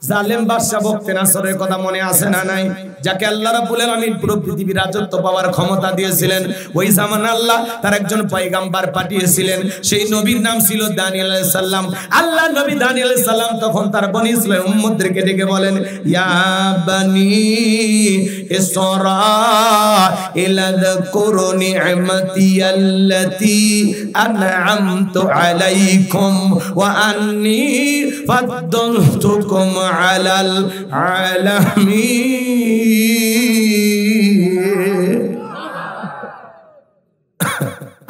জালেম বাদশা বখতিয়ার কথা মনে আছে না নাই? যাকে আল্লাহ রাব্বুল আলামিন পুরো পৃথিবীর রাজত্ব পাওয়ার ক্ষমতা দিয়েছিলেন। ওই জামানে আল্লাহ তার একজন পয়গম্বর পাঠিয়েছিলেন, সেই নবীর নাম ছিল দানিয়েল আলাইহিস সালাম। আল্লাহ নবী দানিয়েল আলাইহিস সালাম তখন তার বনি ইসরাঈল উম্মতদেরকে ডেকে বলেন, ইয়া বানি ইসরাঈল যাকুরু নি'মাতি আল্লাতী আন'আমতু আলাইকুম ওয়া আন্নী ফাদ্দালতুকুম আলাল আলামিন।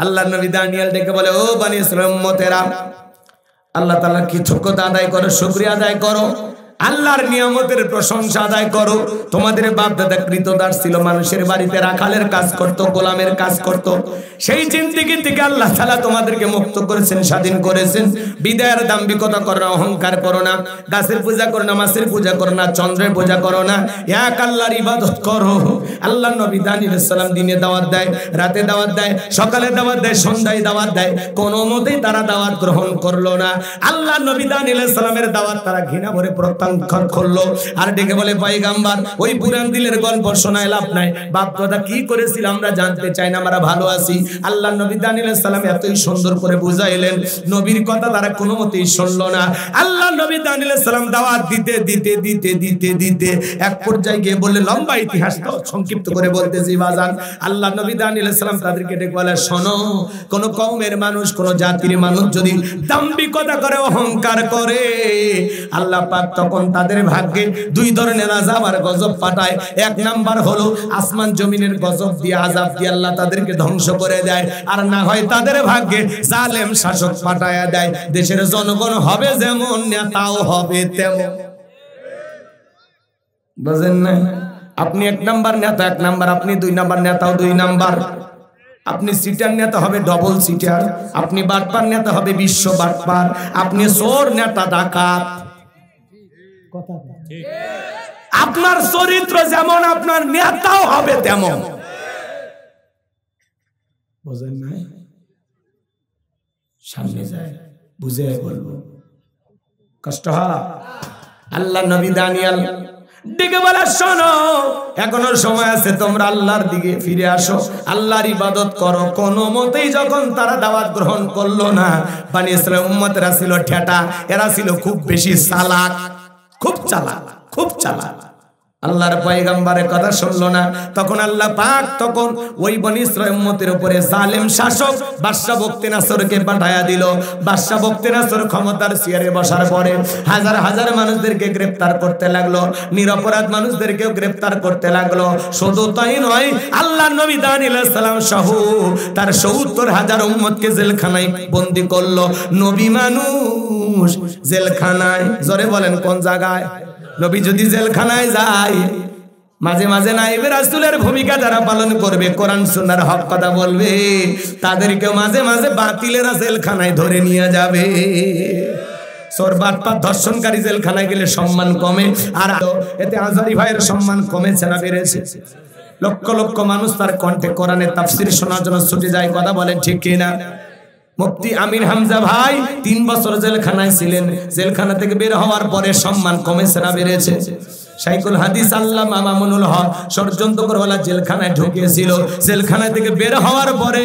আল্লাহ নবী দানিয়েল ডেকে বলে, ও বনি ইসরাঈল উম্মতেরা, আল্লাহ তাআলার কৃতজ্ঞতা আদায় করো, শুকরিয়া আদায় করো, আল্লাহর নিয়ামতের প্রশংসা আদায় করো। তোমাদের বাপ দাদা কৃতদাস ছিল, মানুষের বাড়িতে রাখালের কাজ করত, গোলামের কাজ করত। সেই জিন্দেগি থেকে আল্লাহ তাআলা তোমাদেরকে মুক্ত করেছেন, স্বাধীন করেছেন। বিদায়ের দাম্ভিকতা করো না, অহংকার করো না, গাছের পূজা করো না, মাছের পূজা করো না, চন্দ্রের পূজা করো না, এক আল্লাহর ইবাদত করো। আল্লাহ নবী দানিয়েল আলাইহিস সালাম দিনে দাওয়াত দেয়, রাতে দাওয়াত দেয়, সকালে দাওয়াত দেয়, সন্ধ্যায় দাওয়াত দেয়, কোনো মতেই তারা দাওয়াত গ্রহণ করলো না। আল্লাহ নবী দানিয়েল আলাইহিস সালামের দাওয়াত তারা ঘৃণা ভরে প্রত্যাখ্যান করলো। আর ডেকে বলে, পয়গম্বর, ওই পুরান দিলের গল্প শোনায় লাভ নাই, বাপ দাদা কি করেছিল আমরা জানতে চাই না, আমরা ভালো আছি। আল্লাহ নবী দানিয়েল আলাইহিস সালাম এতই সুন্দর করে বুঝাইলেন, নবীর কথা তারা কোনো মতেই শুনলো না। আল্লাহ নবী দানিয়েল আলাইহিস সালাম দাওয়াত দিতে দিতে দিতে দিতে দিতে এক পর্যায়ে গিয়ে বললে, লম্বা ইতিহাস তো সংক্ষিপ্ত করে বলতেছি বাজান। আল্লাহ নবী দানিয়েল আলাইহিস সালাম তাদেরকে ডেকে বলে, শোনো, কোন কওমের মানুষ, কোন জাতির মানুষ যদি দাম্ভিকতা করে, অহংকার করে, আল্লাহ পাক তখন তাদের ভাগ্যে দুই ধরনের আযাব আর গজব পাঠায়। এক নাম্বার হলো আসমান জমিনের গজব দিয়ে, আযাব দিয়ে আল্লাহ তাদেরকে ধ্বংস করে দেয়। আর না হয় তাদের ভাগ্যে জালেম শাসক পাঠায়া দেয়। দেশের জনগণ হবে যেমন, নেতাও হবে তেমন। বুঝেন না? আপনি এক নাম্বার নেতা এক নাম্বার, আপনি দুই নাম্বার নেতাও দুই নাম্বার। আপনি সিটার নেতা হবে ডবল সিটার, আপনি বাটপার নেতা হবে বিশ্ব বাটপার, আপনি চোর নেতা ডাকাত। আপনার চরিত্র যেমন, আপনার নেতাও হবে তেমন। বুঝেন না? সামনে যায় বুঝে বলবো, কষ্ট হয়। আল্লাহ নবী দানিয়েল ডেকে বলে, শোনো, এখনো সময় আছে, তোমরা আল্লাহর দিকে ফিরে আসো, আল্লাহর ইবাদত করো। কোনো মতেই যখন তারা দাওয়াত গ্রহণ করলো না, বনি ইসরাঈল উম্মতরা ছিল ঠেটা, এরা ছিল খুব বেশি চালাক, খুব চালাক, খুব চালাক। আল্লাহর পয়গম্বরের কথা শুনলো না। তখন আল্লাহ পাক তখন ওই বনি ইসরাঈল উম্মতের উপরে জালেম শাসক বাদশা বখতিয়ারকে পাঠায়া দিল। বাদশা বখতিয়ার ক্ষমতার চেয়ারে বসার পরে হাজার হাজার মানুষদেরকে গ্রেফতার করতে লাগলো, নিরপরাধ মানুষদেরকেও গ্রেফতার করতে লাগলো। শুধু তাই নয়, আল্লাহ নবী দানিয়েল আলাইহিস সালাম সহ তার ৭০,০০০ উম্মতকে জেলখানায় বন্দী করলো। নবী মানুষ জেলখানায়, জোরে বলেন কোন জায়গায়? নবী যদি জেলখানায় যায়, মাঝে মাঝে নায়েবে রাসূলের ভূমিকা যারা পালন করবে, কোরআন সুন্নাহর হক কথা বলবে, তাদেরকে মাঝে মাঝে বাতিলেরা জেলখানায় ধরে নিয়ে যাবে। চোর বাটপার ধর্ষণকারী জেলখানায় গেলে সম্মান কমে, আর এতে আজহারী ভাইয়ের সম্মান কমেছে না বেড়েছে? লক্ষ লক্ষ মানুষ তার কণ্ঠে কোরআনের তাফসীর শোনার জন্য ছুটে যায়, কথা বলেন ঠিক কিনা? মুফতি আমির হামজা ভাই ৩ বছর জেলখানায় ছিলেন, জেলখানা থেকে বের হওয়ার পরে সম্মান কমেছে না বেড়েছে? শাইখুল হাদিস আল্লামা মামুনুল হক ষড়যন্ত্রকারীরা জেলখানায় ঢুকিয়েছিল, জেলখানা থেকে বের হওয়ার পরে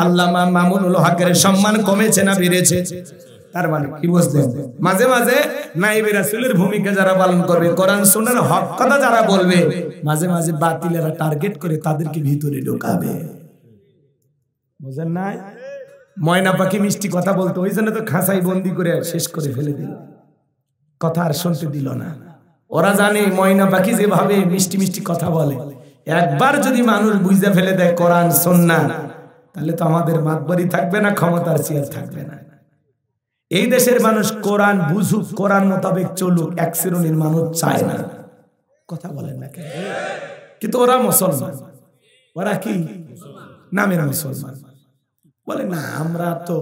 আল্লামা মামুনুল হকের সম্মান কমেছে না বেড়েছে? তার মানে কি বুঝলেন? মাঝে মাঝে নায়েবে রাসূলের ভূমিকা যারা পালন করবে, কোরআন সুন্নাহর হক কথা যারা বলবে, মাঝে মাঝে বাতিলেরা টার্গেট করে তাদেরকে ভিতরে ঢোকাবে। বুঝেন না? ময়না পাখি মিষ্টি কথা বলতো, ওই জন্য তো খাঁচাই বন্দি করে শেষ করে ফেলে দিল, কথা আর শুনতে দিল না। ওরা জানে ময়না পাখি যেভাবে মিষ্টি মিষ্টি কথা বলে, একবার যদি মানুষ বুঝে ফেলে দেয় কোরআন সুন্নাহ, তাহলে তো আমাদের মাতবরি থাকবে না, ক্ষমতার চেয়ার থাকবে না। এই দেশের মানুষ কোরআন বুঝুক, কোরআন মোতাবেক চলুক, এক শ্রেণীর মানুষ চায় না। কথা বলেন না কেন? কিন্তু ওরা মুসলমান, ওরা কি নামের মুসলমান। বলে না, আমরা তো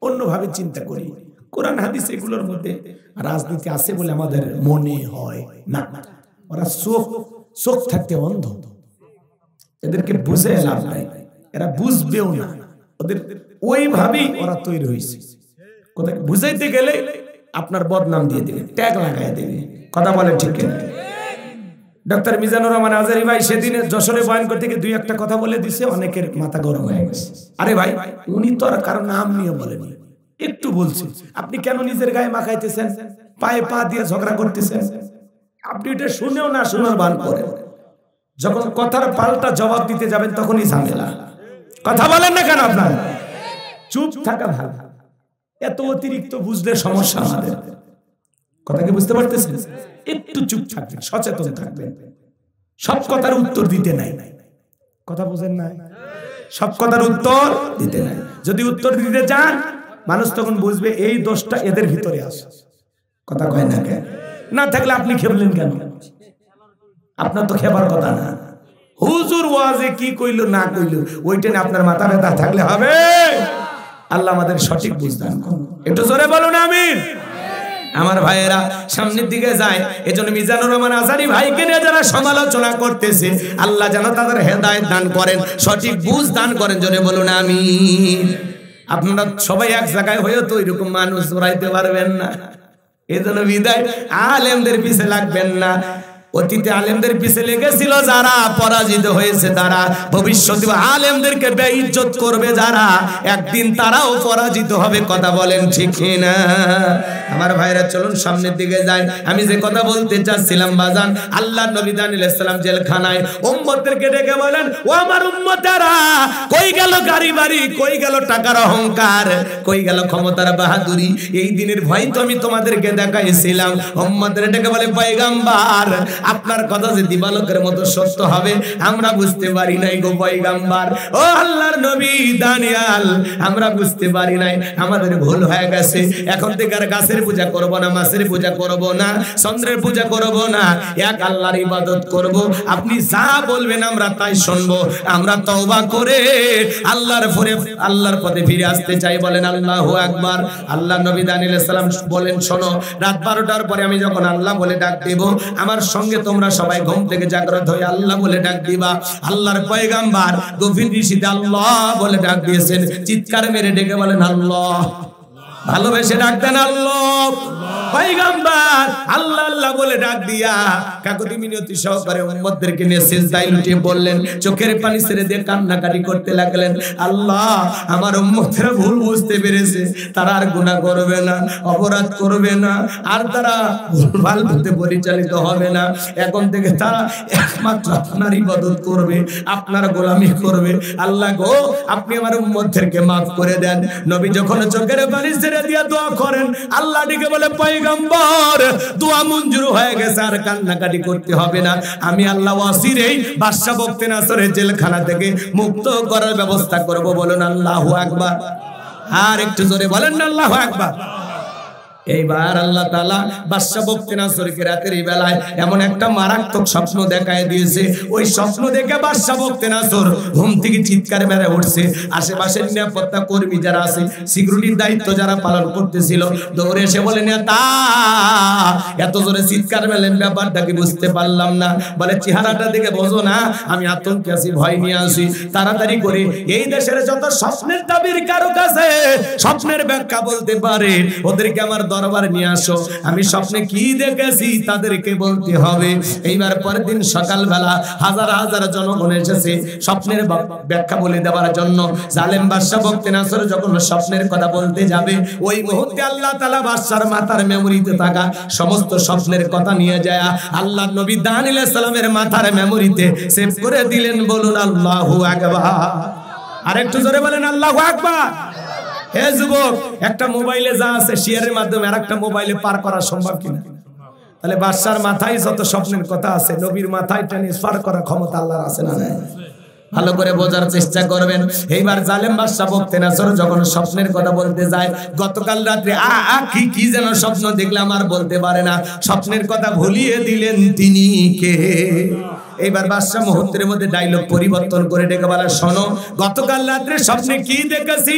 অন্যভাবে চিন্তা করি, কোরআন হাদিস এগুলোর মধ্যে রাজনীতি আছে বলে আমাদের মনে হয় না। ওরা চোখ থাকতে অন্ধ, এদেরকে বুঝে লাভ নাই, এরা বুঝবেও না। ওদের ওইভাবেই ওরা তৈরি হয়েছে। কোথায় বুঝাইতে গেলে আপনার বদনাম দিয়ে দেবে, ট্যাগ লাগাই দেবে। কথা বলে ঠিক কিনা? ডক্টর মিজানুর রহমান আজারি ভাই সেদিনে যশোরে বয়ান করতে গিয়ে দুই একটা কথা বলে দিছে, অনেকের মাথা গরম হয়ে গেছে। আরে ভাই, উনি তো আর কারো নাম নিয়ে বলেনি, একটু বলছি, আপনি কেন নিজের গায়ে মাখাইতেছেন, পায়ে পা দিয়ে ঝগড়া করতেছেন? আপনি এটা শুনেও না শোনার ভান করেন, যখন কথার পাল্টা জবাব দিতে যাবেন তখনই ঝামেলা। কথা বলেন না কেন? আপনার চুপ থাকা ভালো, এত অতিরিক্ত বুঝলে সমস্যা আমাদের। কথা কি বুঝতে পারতেছেন? একটু চুপ থাকবেন, সচেতন থাকবেন। সব কথার উত্তর দিতে নাই, কথা বুঝেন না? সব কথার উত্তর দিতে নাই। যদি উত্তর দিতে যান, মানুষ তখন বুঝবে এই দোষটা এদের ভিতরে আছে। কথা কয় না কেন? না থাকলে আপনি খেপলেন কেন? আপনার তো খেপার কথা না। হুজুর ওয়াজে কি কইলো না কইলো ওইটা নিয়ে আপনার মাথা ব্যথা থাকলে হবে? আল্লাহ আমাদের সঠিক বুঝদান করুন। একটু জোরে বলুন আমিন। আমার ভাইয়েরা সামনের দিকে যায়, এজন্য মিজানুর রহমান আজারি ভাইকে নিয়ে যারা সমালোচনা করতেছে, আল্লাহ যেন তাদের হেদায়েত দান করেন, সঠিক বুঝ দান করেন। জোরে বলুন আমিন। আপনারা সবাই এক জায়গায় হয়েও তো এরকম মানুষ জোড়াইতে পারবেন না, এজন্য বিদায় আলেমদের পিছে লাগবেন না। অতীতে আলেমদের পিছে লেগেছিল যারা, পরাজিত হয়েছে তারা। ভবিষ্যতে আলেমদেরকে বেইজ্জত করবে যারা, একদিন তারাও পরাজিত হবে। কথা বলেন ঠিক কিনা? আমার ভাইরা চলুন সামনের দিকে যাই। আমি যে কথা বলতে চাচ্ছিলাম বাজান, আল্লাহর নবী দানিয়েল আলাইহিস সালাম জেলখানায় উম্মতদেরকে ডেকে বলেন, ও আমার উম্মতেরা, কই গেল গাড়ি বাড়ি, কই গেল টাকার অহংকার, কই গেল ক্ষমতার বাহাদুরি? এই দিনের ভয় তো আমি তোমাদেরকে দেখাইছিলাম। উম্মতদের ডেকে বলে, পয়গম্বর, আপনার কথা যে দিবালোকের মতো সত্য হবে আমরা বুঝতে পারি নাই গো পয়গম্বর। ও আল্লাহর নবী দানিয়েল, আমরা বুঝতে পারি নাই, আমাদের ভুল হয়ে গেছে। এখন থেকে আর গাছের পূজা করব না, মাছের পূজা করব না, চন্দ্রের পূজা করব না, এক আল্লাহর ইবাদত করব। আপনি যা বলবেন আমরা তাই শুনবো। আমরা তওবা করে আল্লাহর পথে ফিরে আসতে চাই। বলেন আল্লাহু আকবার। আল্লাহর নবী দানিয়েল আলাইহিস সালাম বলেন, শোনো, রাত 12টার পরে আমি যখন আল্লাহ বলে ডাক দেব, আমার সঙ্গে তোমরা সবাই ঘুম থেকে জাগ্রত হয়ে আল্লাহ বলে ডাক দিবা। আল্লাহর পয়গম্বর গভীর নিশীথে আল্লাহ বলে ডাক দিয়েছেন। চিৎকার মেরে ডেকে বলেন আল্লাহ, ভালোবেসে ডাক দেন আল্লাহ। পয়গম্বর আল্লাহ আল্লাহ বলে ডাক দিয়া কাকুতি মিনতি সহকারে উম্মতদেরকে নিয়ে সিজদায় লুটিয়ে বললেন, চোখের পানি ছেড়ে দিয়ে কান্নাকাটি করতে লাগলেন, আল্লাহ আমার উম্মতেরা ভুল বুঝতে পেরেছে, তারা আর গুনাহ করবে না, অপরাধ করবে না, আর তারা ভুলভাল পথে পরিচালিত হবে না। এখন থেকে তারা একমাত্র আপনার ইবাদত করবে, আপনার গোলামি করবে। আল্লাহ গো, আপনি আমার উম্মতদেরকে মাফ করে দেন। নবী যখন চোখের পানি ছেড়ে দিয়া দোয়া করেন, আল্লাহ ডেকে বলে, পয়গম্বর দোয়া মঞ্জুর হয়ে গেছে, আর কান্নাকাটি করতে হবে না। আমি আল্লাহ ওয়াসিরেই বাদশা বখতিয়ানসরের জেলখানা থেকে মুক্ত করার ব্যবস্থা করব। বলুন আল্লাহু আকবার। আর একটু জোরে বলেন না আল্লাহু আকবার। এইবার আল্লাহ তাআলা বাদশা বখতিয়ানসরকে রাতের বেলায় এমন একটা মারাত্মক স্বপ্ন দেখায় দিয়েছে। ওই স্বপ্ন দেখে বাদশা বখতিয়ানসর ঘুম থেকে চিৎকার মেরে উঠছে। আশেপাশের নিরাপত্তা কর্মী যারা আছে, সিকিউরিটির দায়িত্ব যারা পালন করতেছিল, দৌড়ে এসে বলে, নেতা এত জোরে চিৎকার মেলেন, ব্যাপারটা কি বুঝতে পারলাম না। বলে, চেহারাটা দেখে বোঝো না আমি আতঙ্কে আছি, ভয় নিয়ে আসি। তাড়াতাড়ি করে এই দেশের যত স্বপ্নের দাবির কারো কাছে স্বপ্নের ব্যাখ্যা বলতে পারে, ওদেরকে আমার দরবার নিয়ে আসো। আমি স্বপ্নে কি দেখেছি তাদেরকে বলতে হবে। এইবার পরের দিন সকালবেলা হাজার হাজার জনগণ এসেছে স্বপ্নের ব্যাখ্যা বলে দেওয়ার জন্য। জালেম বাদশা বখতিয়ানসর যখন স্বপ্নের কথা বলতে যাবে, ওই মুহূর্তে আল্লাহ তাআলা বাদশার মাথার মেমোরিতে থাকা সমস্ত স্বপ্নের কথা নিয়ে যায় আল্লাহর নবী দানিয়েল আলাইহিস সালামের মাথার মেমোরিতে সেভ করে দিলেন। বলুন আল্লাহু আকবার। আর একটু জোরে বলেন আল্লাহু আকবার। হে যুবক, একটা মোবাইলে যা আছে শেয়ারের মাধ্যমে আরেকটা মোবাইলে পার করা সম্ভব কিনা? তাহলে বাদশার মাথায় যত স্বপ্নের কথা আছে, নবীর মাথায় ট্রান্সফার করার ক্ষমতা আল্লাহর আছে না নাই? ভালো করে বোঝার চেষ্টা করবেন। এইবার জালেম বাদশা বখতিয়ানসর যখন স্বপ্নের কথা বলতে যায়, গতকাল রাত্রে কি যেন স্বপ্ন দেখলাম আর বলতে পারে না, স্বপ্নের কথা ভুলিয়ে দিলেন তিনি কে। এইবার বাদশা মুহূর্তের মধ্যে ডায়লগ পরিবর্তন করে ডেকে বলে, শোনো, গতকাল রাত্রে স্বপ্নে কি দেখেছি,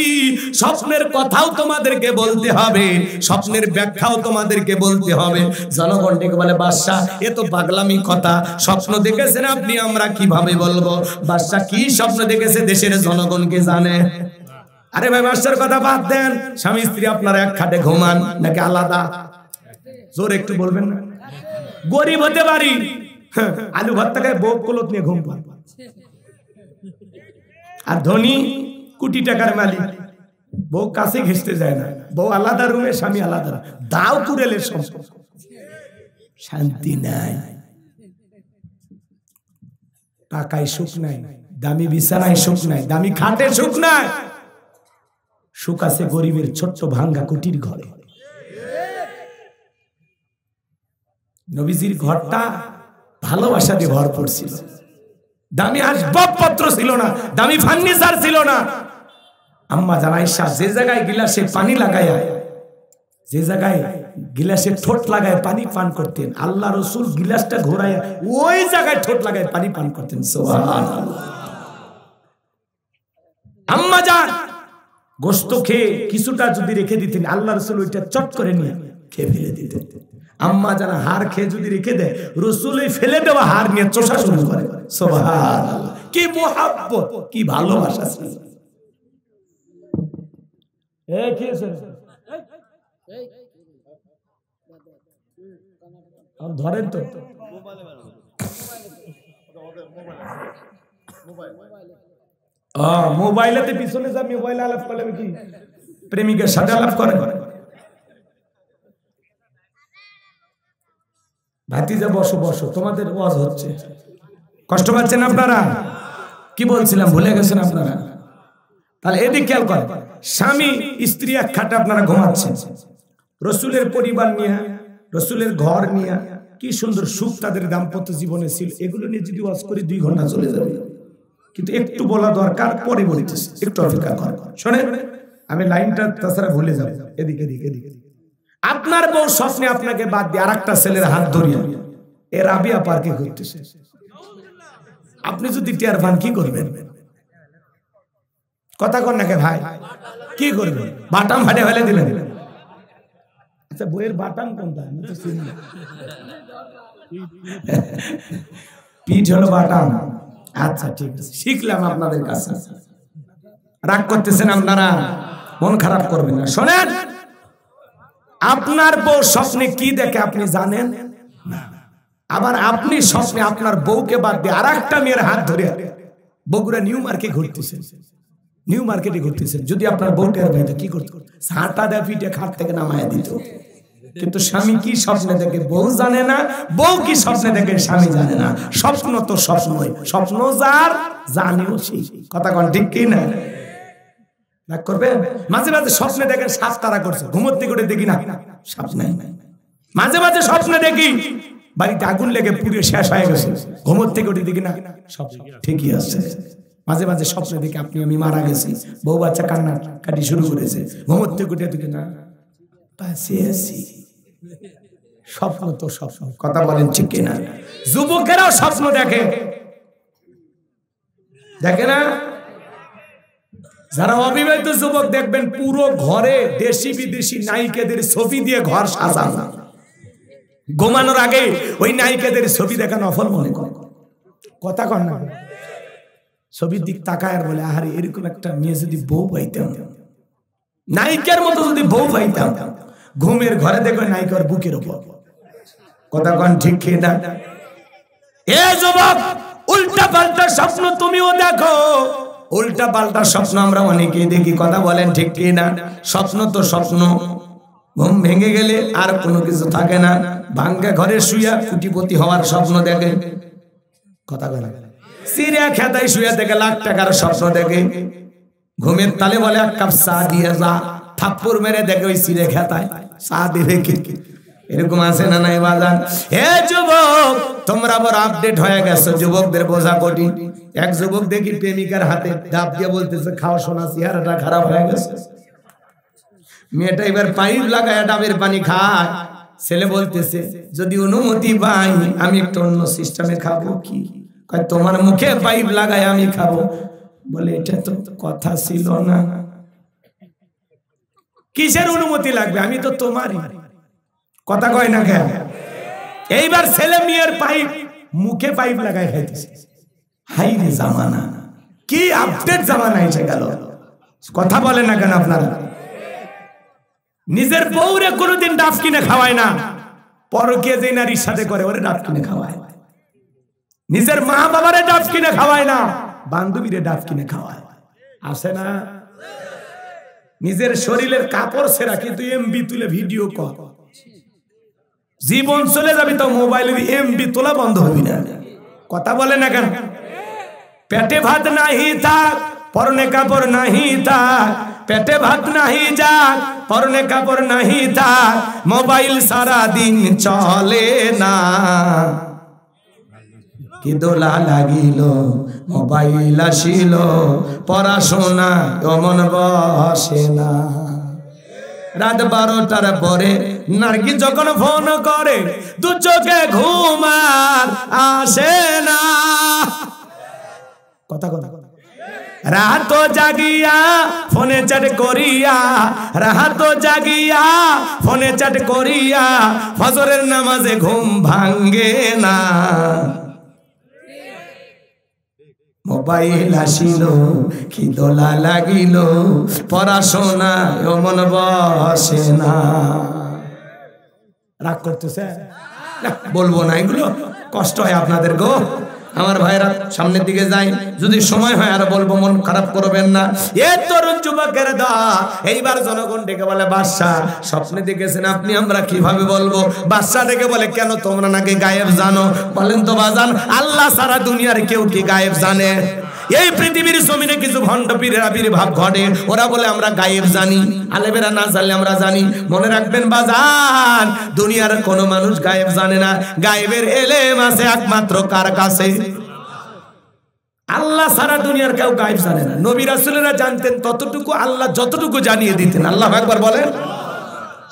স্বপ্নের কথাও তোমাদেরকে বলতে হবে, স্বপ্নের ব্যাখ্যাও তোমাদেরকে বলতে হবে। জনগণ ডেকে বলে, বাদশা এ তো পাগলামি কথা, স্বপ্ন দেখেছেন আপনি, আমরা কিভাবে বলবো? বাদশা কি স্বপ্ন দেখেছে দেশের জনগণকে জানে। আরে ভাই মাস্টার কথা বাদ দেন, স্বামী স্ত্রী আপনারা এক খাটে ঘুমান নাকি আলাদা? জোর একটু বলবেন না? গরিব হতে পারি, আলু ভর্তা খায় বউ কলত নিয়ে ঘুম পান, আর ধনী কোটি টাকার মালিক বউ কাছে ঘেঁষতে যায় না, বউ আলাদা রুমে স্বামী আলাদা, দাও কুড়েলের সম্পর্ক, শান্তি নাই। টাকায় সুখ নাই, দামি বিছানায় সুখ নাই, দামি খাটে সুখ নাই, সুখ আছে গরিবের ছোট্ট ভাঙ্গা কুটির ঘরে। নবীজির ঘরটা ভালোবাসা দিয়ে ভরপুর ছিল, দামি আসবাবপত্র ছিল না, দামি ফার্নিচার ছিল না। আম্মা জান আয়েশা যে জায়গায় গিলাসে পানি লাগায়, যে জায়গায় গিলাসে ঠোঁট লাগায় পানি পান করতেন, আল্লাহ রসুল গিলাসটা ঘোরায় ওই জায়গায় ঠোঁট লাগায় পানি পান করতেন। সুবহানাল্লাহ। আম্মা জান গোশত খেয়ে কিছুটা যদি রেখে দিতেন, আল্লাহ রসুল ওইটা চট করে নিয়ে খেয়ে ফেলে দিতেন। আম্মা জান হাড় খেয়ে যদি রেখে দেয়, রসুল ওই ফেলে দেওয়া হাড় নিয়ে চোষা শুরু করে। সুবহানাল্লাহ, কি মুহাব্বত, কি ভালোবাসা ছিল। ধরেন তো, মোবাইলেতে পিছনে যা মোবাইল আলাপ করলে কি প্রেমিকের সাথে আলাপ করে? ভাতিজা বসো বসো, তোমাদের ওয়াজ হচ্ছে, কষ্ট পাচ্ছেন আপনারা? কি বলছিলাম ভুলে গেছেন আপনারা? তাহলে এদিক খেয়াল করেন, স্বামী স্ত্রী এক খাটে আপনারা ঘুমাচ্ছেন, রসুলের পরিবার নিয়ে, রসুলের ঘর নিয়ে কি সুন্দর সুখ তাদের দাম্পত্য জীবনে ছিল। এগুলো নিয়ে যদি ওয়াজ করি 2 ঘন্টা চলে যাবে, কিন্তু একটু বলা দরকার, পরে বলতেছি, একটু অপেক্ষা করেন। শোনেন, আমি লাইনটা তাছাড়া ভুলে যাব। এদিকে এদিকে এদিকে, আপনার বউ স্বপ্নে আপনাকে বাদ দিয়ে আরেকটা ছেলের হাত ধরিয়ে এ রাবিয়া পার্কে ঘুরতেছে, আপনি যদি টের পান কি করবেন? কথা কর নাকি ভাই, কি করবেন? বাটাম ফাটে ফেলে দিলেন? আচ্ছা, বইয়ের বাটাম কোনটা? পিঠ হলো বাটাম। আচ্ছা ঠিক আছে, শিখলাম আপনাদের কাছে। রাগ করতেছেন আপনারা, মন খারাপ করবেন না। শোনেন, আপনার বউ স্বপ্নে কি দেখে আপনি জানেন না, আবার আপনি স্বপ্নে আপনার বউকে বাদ দিয়ে আরেকটা মেয়ের হাত ধরে বগুড়া নিউ মার্কেটে ঘুরতেছেন, নিউ মার্কেটে ঘুরতেছেন। যদি আপনার বউটার ভাই কি করতে, ঝাঁটা দেয় পিঠে খাট থেকে নামায় দিত। কিন্তু স্বামী কি স্বপ্নে দেখে বউ জানে না, বউ কি স্বপ্নে দেখে স্বামী জানে না। স্বপ্ন তো স্বপ্নই, স্বপ্ন যার জানেও সেই। কথা কোন ঠিক কি না? রাগ করবেন? মাঝে মাঝে স্বপ্নে দেখেন সাপ তারা করছে, ঘুমোতে করে দেখি না সাপ নাই। মাঝে মাঝে স্বপ্নে দেখি বাড়িতে আগুন লেগে পুড়ে শেষ হয়ে গেছে, ঘুমোতে করে দেখি না সব ঠিকই আছে। মাঝে মাঝে স্বপ্নে দেখি আপনি আমি মারা গেছি, বউ বাচ্চা কান্না কাটি শুরু করেছে, ঘুমোতে করে দেখি না পাশে আছি। স্বপ্ন তো স্বপ্ন, কথা বলেন ঠিক কিনা? যুবকেরাও স্বপ্ন দেখে, দেখে না? যারা অবিবাহিত যুবক দেখবেন পুরো ঘরে দেশি বিদেশি নায়িকাদের ছবি দিয়ে ঘর সাজানো, ঘুমানোর আগে ওই নায়িকাদের ছবি দেখা নফল মনে করে। কথা কর না, ছবির দিক তাকায় আর বলে আরে এরকম একটা মেয়ে যদি বউ পাইতাম, নায়িকার মতো যদি বউ পাইতাম। ঘুমের ঘরে দেখবে নায়িকার বুকের উপর। কথা কন ঠিক না? এ যুবক, উল্টা পাল্টা স্বপ্ন তুমিও দেখো, উল্টা পাল্টা স্বপ্ন আমরা অনেকেই দেখি। কথা বলেন ঠিক কি না? স্বপ্ন তো স্বপ্ন, ঘুম ভেঙে গেলে আর কোনো কিছু থাকে না। ভাঙ্গা ঘরে শুয়া কোটিপতি হওয়ার স্বপ্ন দেখে। কথা বলেন, সিরিয়া খেতায় শুয়া দেখে লাখ টাকার স্বপ্ন দেখে। ঘুমের তালে বলে এক কাপ চা দিয়ে যা, থাপ্পড় মেরে দেখে ওই সিরিয়া খেতায় চা দিবে কি। এরকম আছে না নাই বাজান? হে যুবক, তোমরা বড় আপডেট হয়ে গেছো, যুবকদের বোঝা কঠিন। এক যুবক দেখি প্রেমিকার হাতে ডাব দিয়ে বলতেছে খাও সোনা, চেহারাটা খারাপ হয়ে গেছে। মেয়েটা এবার পাইপ লাগায় ডাবের পানি খায়। ছেলে বলতেছে যদি অনুমতি পাই আমি একটু অন্য সিস্টেমে খাবো। কি কয়, তোমার মুখে পাইপ লাগায় আমি খাবো। বলে এটা তো কথা ছিল না। কিসের অনুমতি লাগবে? আমি তো তোমারই। কথা কয় না কেন? এইবার ছেলে মেয়ের পাইপ মুখে পাইপ লাগায় খাইতেছে। হাই রে জামানা, কি আপডেট জামানা এসে গেল। কথা বলেন না কেন আপনারা? নিজের বউরে কোনোদিন ডাব কিনে খাওয়ায় না, পরকীয়া যে নারীর সাথে করে ওরে ডাব কিনে খাওয়ায়। নিজের মা বাবারে ডাব কিনে খাওয়ায় না, বান্ধবীরে ডাব কিনে খাওয়ায়। আসে না? নিজের শরীরের কাপড় ছেঁড়া কিন্তু এমবি তুলে ভিডিও কর, জীবন চলে যাবে তো মোবাইলের এমবি তোলা বন্ধ হবি না। কথা বলে না কেন? পেটে ভাত নাহি থাক পরনে কাপড় নাহি থাক, পেটে ভাত নাহি যাক পরনে কাপড় নাহি থাক, মোবাইল সারা দিন চলে না। কি দোলা লাগিল মোবাইল আসিল, পড়াশোনা অমন বসে না। রাত 12টার পরে নার্গি যখন ফোন করে, দু চোখে ঘুম আর আসে না। কথা কথা রাত জাগিয়া ফোনে চ্যাট করিয়া, রাত জাগিয়া ফোনে চ্যাট করিয়া, ফজরের নামাজে ঘুম ভাঙ্গে না। মোবাইল আসিল কি দোলা লাগিল, পড়াশোনা অমন বসে না। রাগ করতেছে না, বলবো না, এগুলো কষ্ট হয় আপনাদের গো। আমার ভাইরা সামনের দিকে যাই, যদি সময় হয় আর বলবো, মন খারাপ করবেন না। এ তরুণ যুবকের দা এইবার জনগণ ডেকে বলে, বাদশা স্বপ্নে দেখেছেন আপনি, আমরা কিভাবে বলবো? বাদশা ডেকে বলে, কেন তোমরা নাকি গায়েব জানো? বলেন তো বাজান, আল্লাহ সারা দুনিয়ার কেউ কি গায়েব জানে? এই পৃথিবীর জমিনে কিছু ভণ্ড পীরের আবির্ভাব ঘটে, ওরা বলে আমরা গায়েব জানি, আলেমেরা না জানলে আমরা জানি। মনে রাখবেন বাজান, দুনিয়ার কোনো মানুষ গায়েব জানে না। গায়েবের এলেম আছে একমাত্র কার কাছে? আল্লাহ সারা দুনিয়ার কেউ গায়েব জানে না। নবী রাসূলেরা জানতেন ততটুকু, আল্লাহ যতটুকু জানিয়ে দিতেন। আল্লাহু আকবার বলেন।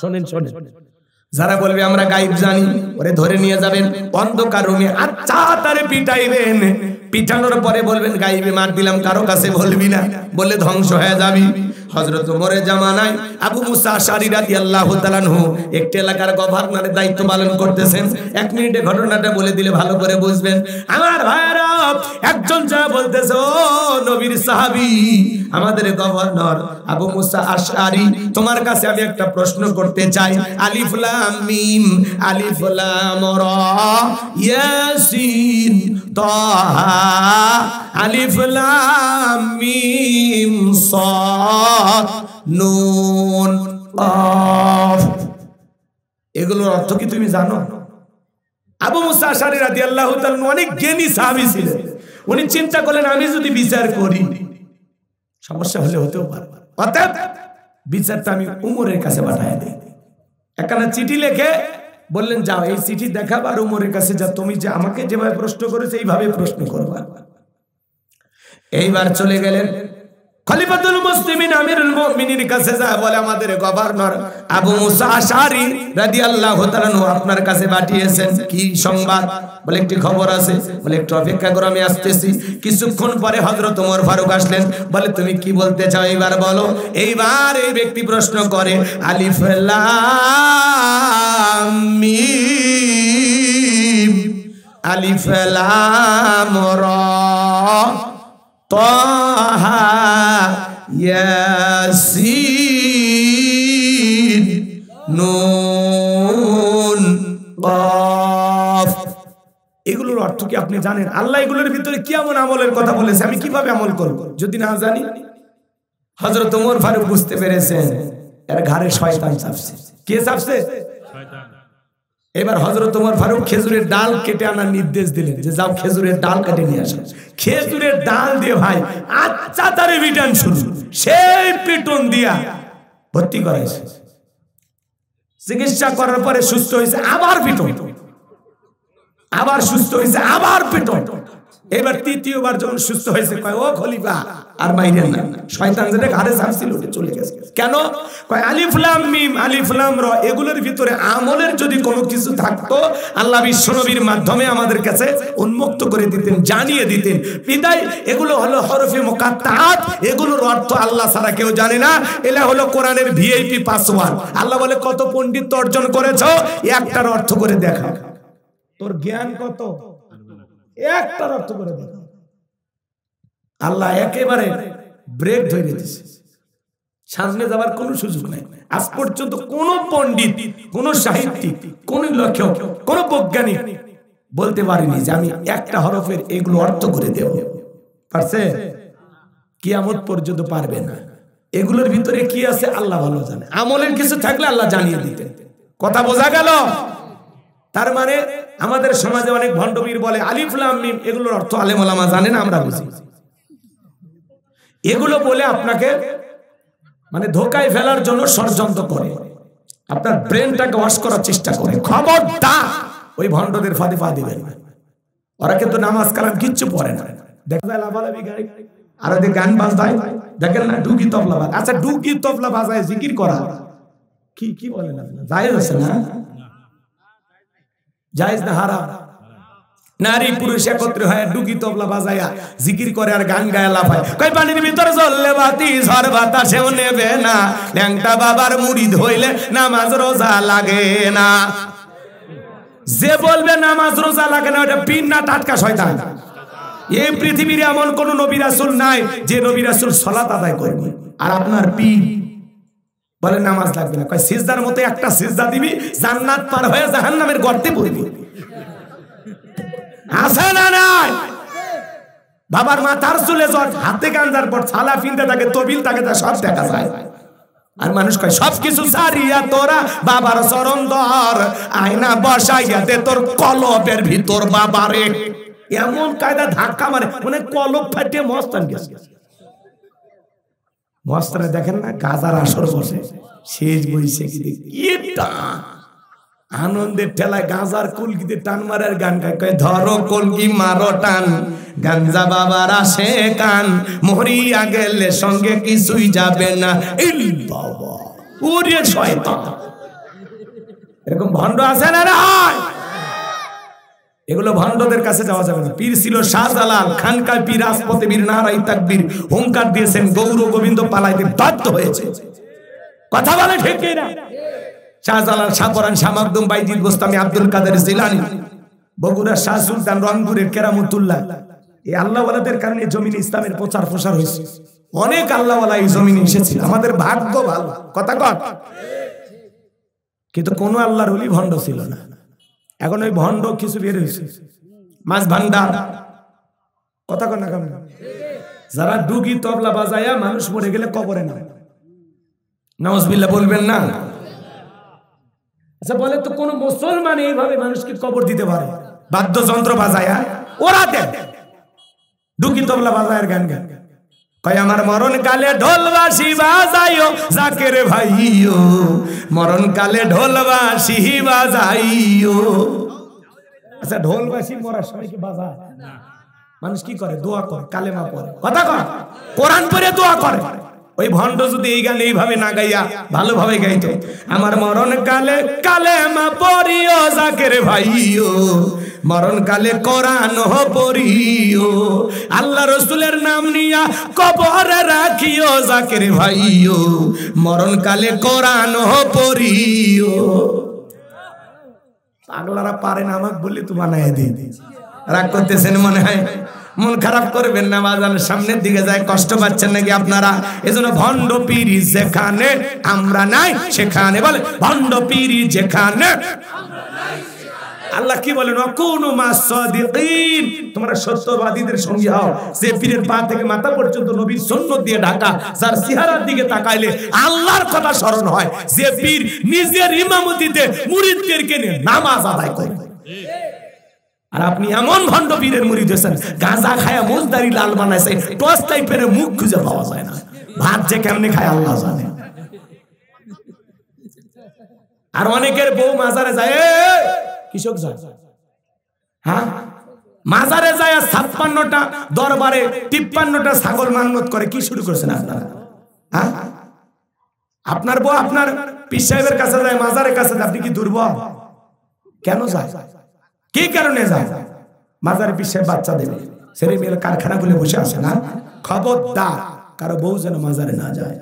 শোনেন শোনেন, যারা বলবে আমরা গায়েব জানি, ওরে ধরে নিয়ে যাবেন অন্ধকার রুমে, আচ্ছা তারে পিটাইবেন, পিটানোর পরে বলবেন গায়েবে মার দিলাম, কারো কাছে বলবি না, বললে ধ্বংস হয়ে যাবি। হযরত ওমরের জামানায় আবু মুসা আশআরী রাদিয়াল্লাহু তাআলা আনহু একটি এলাকার গভর্নরের দায়িত্ব পালন করতেছেন। 1 মিনিটে ঘটনাটা বলে দিলে ভালো করে বুঝবেন। আমার ভাইরা, একজন যা বলতেছে, ও নবীর সাহাবী, আমাদের গভর্নর আবু মুসা আশআরী, তোমার কাছে আমি একটা প্রশ্ন করতে চাই। আলিফ লাম মিম, আলিফ লাম রা, ইয়াসিন তাহা, আলিফ লাম মিম সাদ নুন কাফ, এগুলোর অর্থ কি তুমি জানো? আবু মুসা আশআরী রাদিয়াল্লাহু তাআলা অনেক জ্ঞানী সাহাবী ছিলেন। উনি চিন্তা করলেন, আমি যদি বিচার করি সমস্যা হলে হতেও পারে, অতএব বিচারটা আমি উমরের কাছে পাঠিয়ে দিই। একখানা চিঠি লিখে বললেন, যাও এই চিঠি দেখাবা আর উমরের কাছে যা, তুমি যে আমাকে যেভাবে প্রশ্ন করেছো এইভাবে প্রশ্ন করবা। এইবার চলে গেলেন খলিফাতুল মুসলিমিন আমিরুল মুমিনিন কাছে, যা বলে, আমাদের গভর্নর আবু মুসা আশআরী রাদিয়াল্লাহু তাআলা আনহু আপনার কাছে পাঠিয়েছেন, কি সংবাদ? বলে একটি খবর আছে। বলে একটু অপেক্ষা করো, আমি আসতেছি। কিছুক্ষণ পরে হযরত ওমর ফারুক আসলেন। বলে তুমি কি বলতে চাও এইবার বলো। এইবার এই ব্যক্তি প্রশ্ন করে, আলিফ লাম মিম, আলিফ লাম রা, তাহা, ইয়াসিন নুন কাফ, এগুলোর অর্থ কি আপনি জানেন? আল্লাহ এগুলোর ভিতরে কি এমন আমলের কথা বলেছে, আমি কিভাবে আমল করব যদি না জানি? হযরত ওমর ফারুক বুঝতে পেরেছেন এর ঘাড়ে শয়তান চাপছে। কে চাপছে? শয়তান। এবার হযরত ওমর ফারুক খেজুরের ডাল কেটে আনার নির্দেশ দিলেন, যে যাও খেজুরের ডাল কেটে নিয়ে আসো। খেজুরের ডাল দিয়ে ভাই আচ্ছা তারে রিটার্ন শুরু, সেই পিটন দিয়া ভর্তি করাইছে। চিকিৎসা করার পরে সুস্থ হয়েছে, আবার পিটন, আবার সুস্থ হয়েছে, আবার পিটন। এবার তৃতীয়বার যখন সুস্থ হয়েছে, কয় ও খলিফা আর মাইরেন না, শয়তান যেটা ঘাড়ে চাপছিল ওটা চলে গেছে। কেন? কয় আলিফ লাম মিম, আলিফ লাম রা, এগুলোর ভিতরে আমলের যদি কোনো কিছু থাকতো আল্লাহ বিশ্বনবীর মাধ্যমে আমাদের কাছে উন্মুক্ত করে দিতেন, জানিয়ে দিতেন। বিদায় এগুলো হলো হরফে মুকাত্তাআত, এগুলোর অর্থ আল্লাহ ছাড়া কেউ জানে না। এলা হলো কোরআনের ভিআইপি পাসওয়ার্ড। আল্লাহ বলে, কত পণ্ডিত অর্জন করেছো, একটার অর্থ করে দেখা। তোর জ্ঞান কত, একটার অর্থ করে দেখা। আল্লাহ একেবারে ব্রেক ধরে দিয়েছে। সামনে যাওয়ার কোনো সুযোগ নাই। আজ পর্যন্ত কোন পণ্ডিত, কোন সাহিত্যিক, কোন লেখক, কোন বৈজ্ঞানিক বলতে পারেনি যে আমি একটা হরফের এগুলো অর্থ করে দেব। পারছে? কিয়ামত পর্যন্ত পারবে না। এগুলোর ভিতরে কি আছে আল্লাহ ভালো জানে। আমলের কিছু থাকলে আল্লাহ জানিয়ে দিতেন। কথা বোঝা গেল? তার মানে আমাদের সমাজে অনেক ভণ্ডবীর বলে আলিফ লাম মিম, এগুলোর অর্থ আলেম ওলামা জানে না, আমরা বুঝি। এগুলো বলে আপনাকে মানে ধোকায় ফেলার জন্য ষড়যন্ত্র করে, আপনার ব্রেনটাকে ওয়াশ করার চেষ্টা করে। খবরদার ওই ভণ্ডদের ফাঁদে পা দিবেন না। ওরা কিন্তু নামাজ কালাম কিচ্ছু পড়ে না। দেখা যায় লাফালাফি গাড়ি আর ওদের গান বাজদায়, দেখেন না ডুগি তবলা বাজ। আচ্ছা ডুগি তবলা বাজায় জিকির করা কি কি বলেন আপনারা? জায়েজ আছে না? জায়েজ না হারাম? নারী পুরুষ একত্রে হয় ডুগি তবলা বাজায়া জিকির করে আর গান গায় লাফায়। কই পানির ভিতর জ্বললে বাতি ঝড় বাতাসেও নেবে না, ল্যাংটা বাবার মুড়িদ হইলে নামাজ রোজা লাগে না। যে বলবে নামাজ রোজা লাগে না ওটা পিন না টাটকা শয়তান। এই পৃথিবীর এমন কোন নবী রাসূল নাই যে নবী রাসূল সালাত আদায় করেনি, আর আপনার পীর বলে নামাজ লাগবে না। কয় সিজদার মতো একটা সিজদা দিবি জান্নাত পার হয়ে জাহান্নামের গর্তে পড়বি। আছে না নাই? বাবার মাথার চুলে জট, হাতে গাঞ্জার পর ছালা ফিনতে থাকে, তবিল থাকে, তা সব দেখা যায়। আর মানুষ কয় সবকিছু সারিয়া তোরা বাবার চরণ ধর, আয়না বসাইয়া দে তোর কলবের ভিতর বাবারে। এমন কায়দা ধাক্কা মারে মানে কলব ফাটিয়ে মস্তান গেছে। মস্তানে দেখেন না গাজার আসর বসে, শেষ বইছে কি আনন্দের ঠেলায় গাজার কুলকিতে টান মারার গান গায়। কয় ধরো কলকি মারো টান, গাঞ্জা বাবার আসে কান, মরিয়া গেলে সঙ্গে কিছুই যাবে না। ইল বাবা ওরে শয়তান, এরকম ভণ্ড আছে না রে? এগুলো ভণ্ডদের কাছে যাওয়া যাবে না। পীর ছিল শাহজালাল, খানকায় পীর, রাজপথে বীর, নারাই তাকবীর, হুঙ্কার দিয়েছেন, গৌর গোবিন্দ পালাইতে বাধ্য হয়েছে। কথা বলে ঠিক না? শাহজালাল, শাহপরান, শাহ মাকদুম, বাইজিদ বোস্তামি, আব্দুল কাদের জিলানী, বগুড়া শাহ সুলতান, রংপুরের কেরামতুল্লাহ, এই আল্লাহওয়ালাদের কারণে জমিনে ইসলামের প্রচার প্রসার হয়েছে। অনেক আল্লাহওয়ালা এই জমিনে এসেছিল, আমাদের ভাগ্য ভালো। কথা কর। কিন্তু কোন আল্লাহর ওলি ভণ্ড ছিল না। এখন ওই ভণ্ড কিছু বের হয়েছে, মাছ ভান্ডার। কথা কর না কেমন? যারা ডুগি তবলা বাজায়া মানুষ মরে গেলে কবরে না, নাউজুবিল্লাহ বলবেন না? আচ্ছা বলে তো কোন মুসলমান এইভাবে মানুষকে কবর দিতে পারে? বাদ্যযন্ত্র বাজায়া ওরা দেন, ডুগি তবলা বাজায়ের গান গান। কয় আমার মরণ কালে ঢোলবাসি বাজাইও জাকের ভাইও, মরণ কালে ঢোলবাসি বাজাইও। আচ্ছা ঢোলবাসি মরার সময় কি বাজায়? মানুষ কি করে? দোয়া করে, কালেমা পড়ে। কথা কর, কোরআন পড়ে দোয়া করে। ওই ভণ্ড যদি এই গান এইভাবে না গাইয়া ভালোভাবে গাইতো, আমার মরণ কালে কালেমা পড়িও জাকের ভাইও, মরণ কালে কোরআন পড়িও, আল্লাহ রসুলের নাম নিয়া কবরে রাখিও জাকের ভাইও, মরণ কালে কোরআন পড়িও। পাগলারা পারে না, আমাকে বললে তো বানায় দিই। রাগ করতেছেন মনে হয়? মন খারাপ করবেন না, বাজারের সামনের দিকে যায়, কষ্ট পাচ্ছেন নাকি আপনারা? এজন্য ভণ্ড পীরি যেখানে আমরা নাই সেখানে, বলে ভণ্ড পীরি যেখানে। আল্লাহ কি বলেন? ওয়াকুনু মাস-সাদিকিন, তোমরা সত্যবাদীদের সঙ্গী হও। যে পীরের পা থেকে মাথা পর্যন্ত নবীর সুন্নাত দিয়ে ঢাকা, যার চেহারার দিকে তাকাইলে আল্লাহর কথা স্মরণ হয়, যে পীর নিজের ইমামতিতে মুরিদদেরকে নিয়ে নামাজ আদায় করে। আর আপনি এমন ভণ্ড পীরের মুরিদ হয়েছেন, গাঁজা খায়া মুজদারি লাল বানাইছে, টস টাইপের মুখ খুঁজে পাওয়া যায় না। ভাত যে কেমনে খায় আল্লাহ জানে। আর অনেকের বউ মাজারে যায়, কৃষক যায়, হ্যাঁ মাজারে যায় 56টা দরবারে 53টা ছাগল মান্নত করে। কি শুরু করেছেন আপনারা? হ্যাঁ আপনার বউ আপনার পীর সাহেবের কাছে যায়, মাজারের কাছে যায়, আপনি কি দুর্বল? কেন যায়? কি কারণে যায়? মাজারে পীর সাহেব বাচ্চা দেবে, ছেলে মেয়ের কারখানা খুলে বসে আসে না। খবরদার কারো বউ যেন মাজারে না যায়।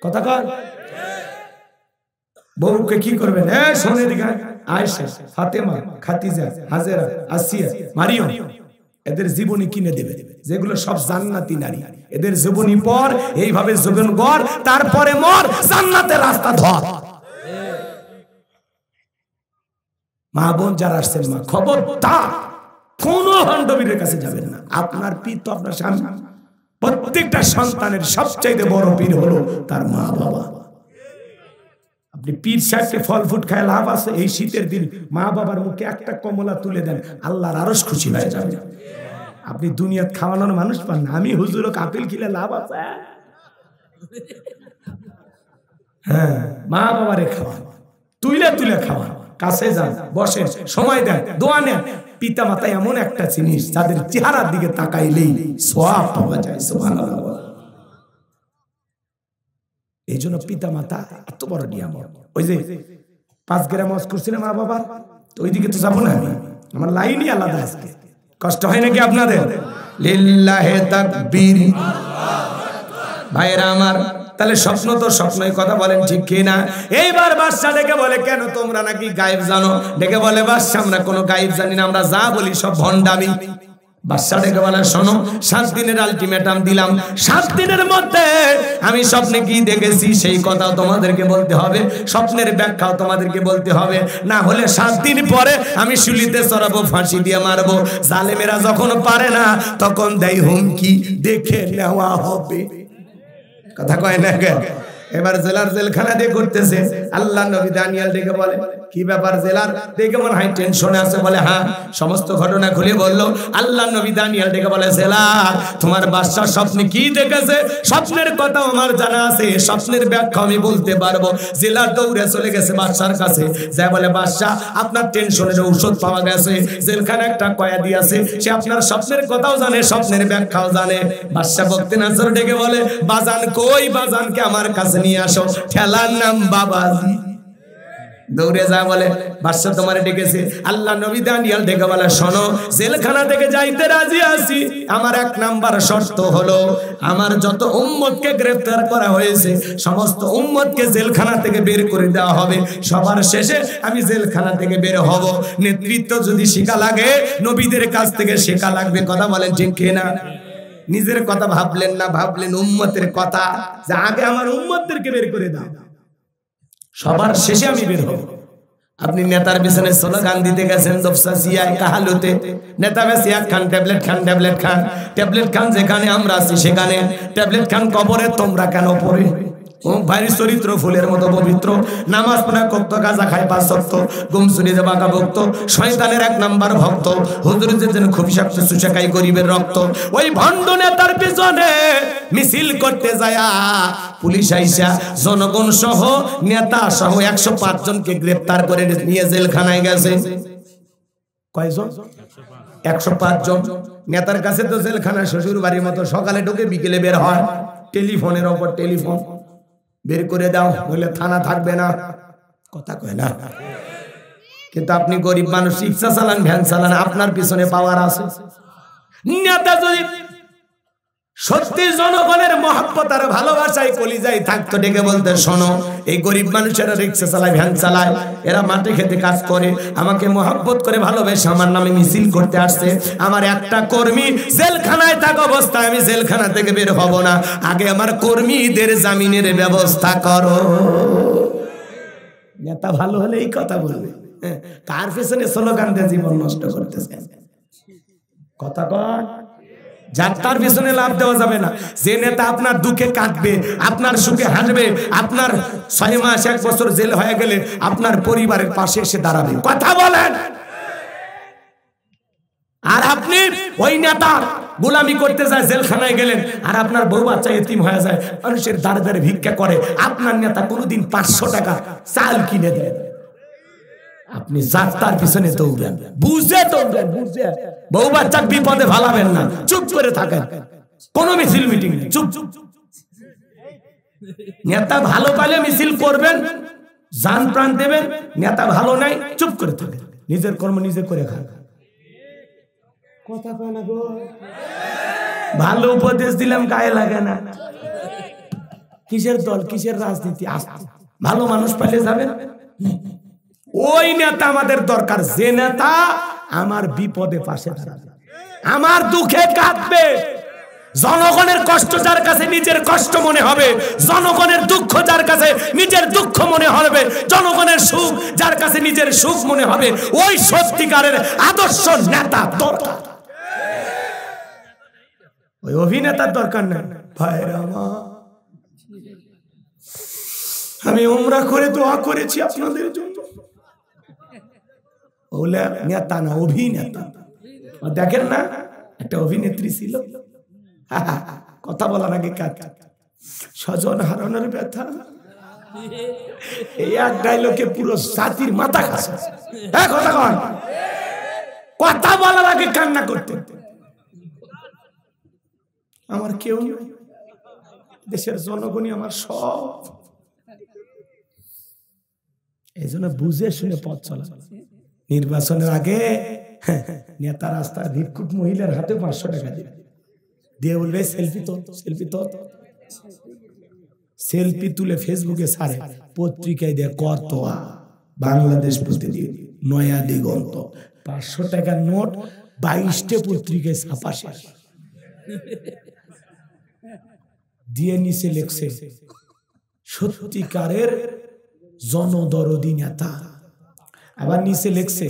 কথা কয়? বউকে কি করবেন? শোনে দিকে আয়েশা, ফাতেমা, খাদিজা, হাজেরা, আসিয়া, মারিয়ম, এদের জীবনী কিনে দেবে, যেগুলো সব জান্নাতি নারী, এদের জীবনী পর এইভাবে জীবন গড়, তারপরে মর, জান্নাতের রাস্তা ধর। মা বোন যারা আসছেন, মা খবরদার কোন বান্ধবীর কাছে যাবেন না। আপনার পীর তো আপনার স্বামী। প্রত্যেকটা সন্তানের সবচাইতে বড় পীর হলো তার মা বাবা। আপনি পীর সাহেবকে ফল ফুট খায় লাভ আছে? এই শীতের দিন মা বাবার মুখে একটা কমলা তুলে দেন, আল্লাহর আরশ খুশি হয়ে যাবে। আপনি দুনিয়াত খাওয়ানোর মানুষ পান না, আমি হুজুরও কাপিল খিলে লাভ আছে? হ্যাঁ, মা বাবারে খাওয়ান, তুলে তুলে খাওয়ান, কাছে যান, বসেন, সময় দেন, দোয়া নেন। পিতা মাতা এমন একটা জিনিস যাদের চেহারার দিকে তাকাইলেই সওয়াব পাওয়া যায়। সুবহানাল্লাহ। এই জন্য পিতা মাতা এত বড় নিয়ামত। ওই যে 5 গ্রাম ওয়াজ করছিলাম মা বাবার, তো ওইদিকে তো যাবো না আমি, আমার লাইনই আলাদা। আজকে কষ্ট হয় নাকি আপনাদের? লিল্লাহে তাকবীর। ভাইরা আমার, তাহলে স্বপ্ন তো স্বপ্নই, কথা বলেন ঠিক কি না? এইবার বাদশা ডেকে বলে, কেন তোমরা নাকি গায়েব জানো? ডেকে বলে, বাদশা আমরা কোনো গায়েব জানি না, আমরা যা বলি সব ভণ্ডামি। বাদশা ডেকে বলে, শোনো, 7 দিনের আলটিমেটাম দিলাম, 7 দিনের মধ্যে আমি স্বপ্নে কি দেখেছি সেই কথাও তোমাদেরকে বলতে হবে, স্বপ্নের ব্যাখ্যাও তোমাদেরকে বলতে হবে, না হলে 7 দিন পরে আমি শুলিতে চড়াবো, ফাঁসি দিয়ে মারবো। জালেমেরা যখন পারে না তখন দেয় হুমকি, দেখে নেওয়া হবে। কথা কয় না কেন? এবার জেলার জেলখানা দিয়ে করতেছে। আল্লাহ নবী দানিয়েল ডেকে বলে, কি ব্যাপার জেলার? দেখে মনে হয় টেনশনে আছে। বলে হ্যাঁ, সমস্ত ঘটনা খুলে বললো। আল্লাহ নবী দানিয়েল ডেকে বলে, জেলার তোমার বাদশা স্বপ্নে কি দেখেছে? স্বপ্নের কথা আমার জানা আছে, স্বপ্নের ব্যাখ্যা আমি বলতে পারবো। জেলার দৌড়ে চলে গেছে বাদশার কাছে, যা বলে, বাদশা আপনার টেনশনের ঔষধ পাওয়া গেছে, জেলখানা একটা কয়েদি আছে, সে আপনার স্বপ্নের কথাও জানে, স্বপ্নের ব্যাখ্যাও জানে। বাদশা বক্তে নাজর ডেকে বলে, বাজান কই? বাজানকে আমার কাছে নিয়ে আসো, ঠেলার নাম বাবাজি। দৌড়ে যা বলে, বাদশা তোমারে ডেকেছে। আল্লাহ নবী দানিয়েল ডেকে বলে, শোনো, জেলখানা থেকে যাইতে রাজি আছি, আমার 1 নাম্বার শর্ত হলো, আমার যত উম্মতকে গ্রেফতার করা হয়েছে সমস্ত উম্মতকে জেলখানা থেকে বের করে দেওয়া হবে, সবার শেষে আমি জেলখানা থেকে বের হব। নেতৃত্ব যদি শেখা লাগে নবীদের কাছ থেকে শেখা লাগবে। কথা বলেন ঠিক কিনা? নিজের কথা ভাবলেন না, ভাবলেন উম্মতের কথা, যে আগে আমার উম্মতদেরকে বের করে দাও, সবার শেষে আমি বের হব। আপনি নেতার পিছনে স্লোগান দিতে গেছেন, দফসা সিয়ায় কাহালুতে, নেতা বেশি এক খান ট্যাবলেট খান, ট্যাবলেট খান, ট্যাবলেট খান, যেখানে আমরা আছি সেখানে ট্যাবলেট খান, কবরে তোমরা কেন পড়ে? ভাইয়ের চরিত্র ফুলের মতো পবিত্র, নামাজ পড়া কত, গাঁজা খায় 5 ওয়াক্ত, গুমসুনি যে বাঁকা ভক্ত, শয়তানের 1 নাম্বার ভক্ত, হুজুর যেন খুব বিষাক্ত সুশাকাই গরিবের রক্ত। ওই ভণ্ড নেতার পিছনে মিছিল করতে যায় পুলিশ আইসা জনগণ সহ নেতা সহ 105 জনকে গ্রেফতার করে নিয়ে জেলখানায় গেছে। কয়জন? 105 জন। নেতার কাছে তো জেলখানা শ্বশুর বাড়ির মতো, সকালে ঢুকে বিকেলে বের হয়, টেলিফোনের ওপর টেলিফোন, বের করে দাও বলে থানা থাকবে না। কথা কয় না? কিন্তু আপনি গরিব মানুষ, রিক্সা চালান, ভ্যান চালান, আপনার পিছনে পাওয়ার আছে। নেতা যদি সত্যি জনগণের মহব্বত আর ভালোবাসায় কলিজায় থাকতো, ডেকে বলতে, শোনো, এই গরিব মানুষেরা রিক্সা চালায়, ভ্যান চালায়, এরা মাঠে খেতে কাজ করে, আমাকে মহব্বত করে ভালোবেসে আমার নামে মিছিল করতে আসছে, আমার একটা কর্মী জেলখানায় থাকা অবস্থায় আমি জেলখানা থেকে বের হব না, আগে আমার কর্মীদের জামিনের ব্যবস্থা করো। নেতা ভালো হলে এই কথা বলবে, কার পেছনে স্লোগান দিয়ে জীবন নষ্ট করতেছে? কথা কয়? যার পিছনে লাভ দেওয়া যাবে না। যে নেতা আপনার দুঃখে কাঁদবে, আপনার সুখে হাসবে, আপনার 6 মাস 1 বছর জেল হয়ে গেলে আপনার পরিবারের পাশে এসে দাঁড়াবে। কথা বলেন। আর আপনি ওই নেতা গোলামি করতে যায়, জেলখানায় গেলেন, আর আপনার বউ বাচ্চা এতিম হয়ে যায়, মানুষের দ্বারে দ্বারে ভিক্ষা করে, আপনার নেতা কোনোদিন 500 টাকা চাল কিনে দেয়, আপনি যাত্রার পিছনে দৌড়েন, বুঝে দৌড়েন, বুঝে। বউ বাচ্চা বিপদে ভালাবেন না, চুপ করে থাকেন, কোনো মিছিল মিটিং নেই, চুপ চুপ। নেতা ভালো পাইলে মিছিল করবেন, জান প্রাণ দেবেন, নেতা ভালো নাই, চুপ করে থাকেন, নিজের কর্ম নিজে করে খান। কথা কয় না গো? ভালো উপদেশ দিলাম, গায়ে লাগে না। কিসের দল, কিসের রাজনীতি? ভালো মানুষ পাইলে যাবেন। ওই নেতা আমাদের দরকার, যে নেতা আমার বিপদে পাশে দাঁড়াবে। আমার দুঃখে কাঁদবে। জনগণের কষ্ট যার কাছে নিজের কষ্ট মনে হবে, জনগণের দুঃখ যার কাছে নিজের দুঃখ মনে হবে, জনগণের সুখ যার কাছে নিজের সুখ মনে হবে, ওই সত্যিকারের আদর্শ নেতা দরকার। ওই অভিনেতার দরকার না। ভাইরা আমার, আমি উমরা করে দোয়া করেছি আপনাদের জন্য। ওলা নেতা না, অভিনেতা। দেখেন না, একটা অভিনেত্রী ছিল, কথা বলার আগে স্বজন হারানোর ব্যথা, এই এক ডায়লগে পুরো জাতির মাথা খাসে। কথা বলার আগে কান্না করতে। আমার কেউ নেই, দেশের জনগণই আমার সব। এই জন্য বুঝে শুনে পথ চলা। নির্বাচনের আগে নেতা রাস্তার ভিক্ষুক মহিলার হাতে 500 টাকা দিবে, দিয়ে বলবে সেলফি তো, সেলফি তো। সেলফি তুলে ফেসবুকে ছাড়ে, পত্রিকায় দেয় কত বাংলাদেশ প্রতিদিন, নয়া দিগন্ত, 500 টাকার নোট 22টে পত্রিকায় ছাপা শেষ। দিয়ে নিচে লেখছে সত্যিকারের জনদরদি নেতা। আবার নিচে লেখছে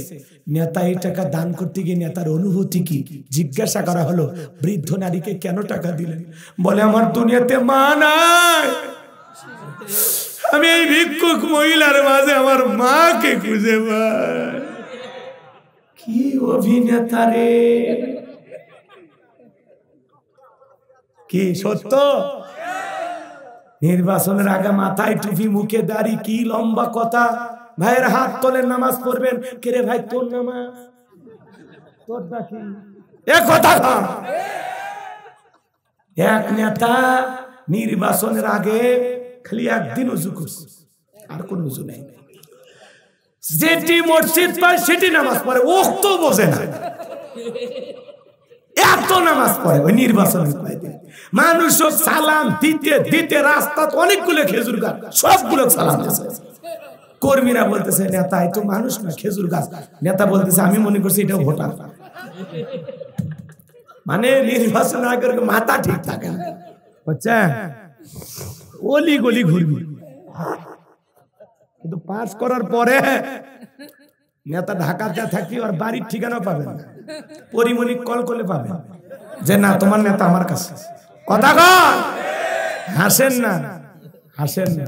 নেতা এই টাকা দান করতে গিয়ে নেতার অনুভূতি কি। জিজ্ঞাসা করা হলো বৃদ্ধ নারীকে কেন টাকা দিলেন? বলে আমার দুনিয়াতে মা নাই, আমি এই ভিক্ষুক মহিলার মাঝে আমার মাকে খুঁজে পাই। কি অভিনেতা রে! কি সত্য? নির্বাচনের আগে মাথায় টুপি, মুখে দাড়ি, কি লম্বা কথা। ভাইয়ের হাত তোলেন, নামাজ পড়বেন। কে রে ভাই তোর নামাজ, তোর দাকি এ কথা। এক নেতা নির্বাচনের আগে খালি একদিন উজু করছে, আর কোন উজু নেই। যেটি মসজিদ পায় সেটি নামাজ পড়ে, ও তো বোঝে না, এত নামাজ পড়ে ওই নির্বাচনের কয়েকদিন। মানুষ সালাম দিতে দিতে রাস্তা অনেকগুলো খেজুর গাছ, সবগুলো সালাম দিচ্ছে। কর্মীরা বলতেছে নেতা এই তো মানুষ না, খেজুর গাছ। নেতা বলতেছে আমি মনে করছি এটা ভোটার। মানে নির্বাচন আগের মাথা ঠিক থাকে না, বুঝছেন? অলি গলি ঘুরবি, কিন্তু পাস করার পরে নেতা ঢাকাতে থাকি আর বাড়ির ঠিকানা পাবেন না, পরিমণি কল করলে পাবেন যে না তোমার নেতা আমার কাছে। কথা কন, হাসেন না, হাসেন না।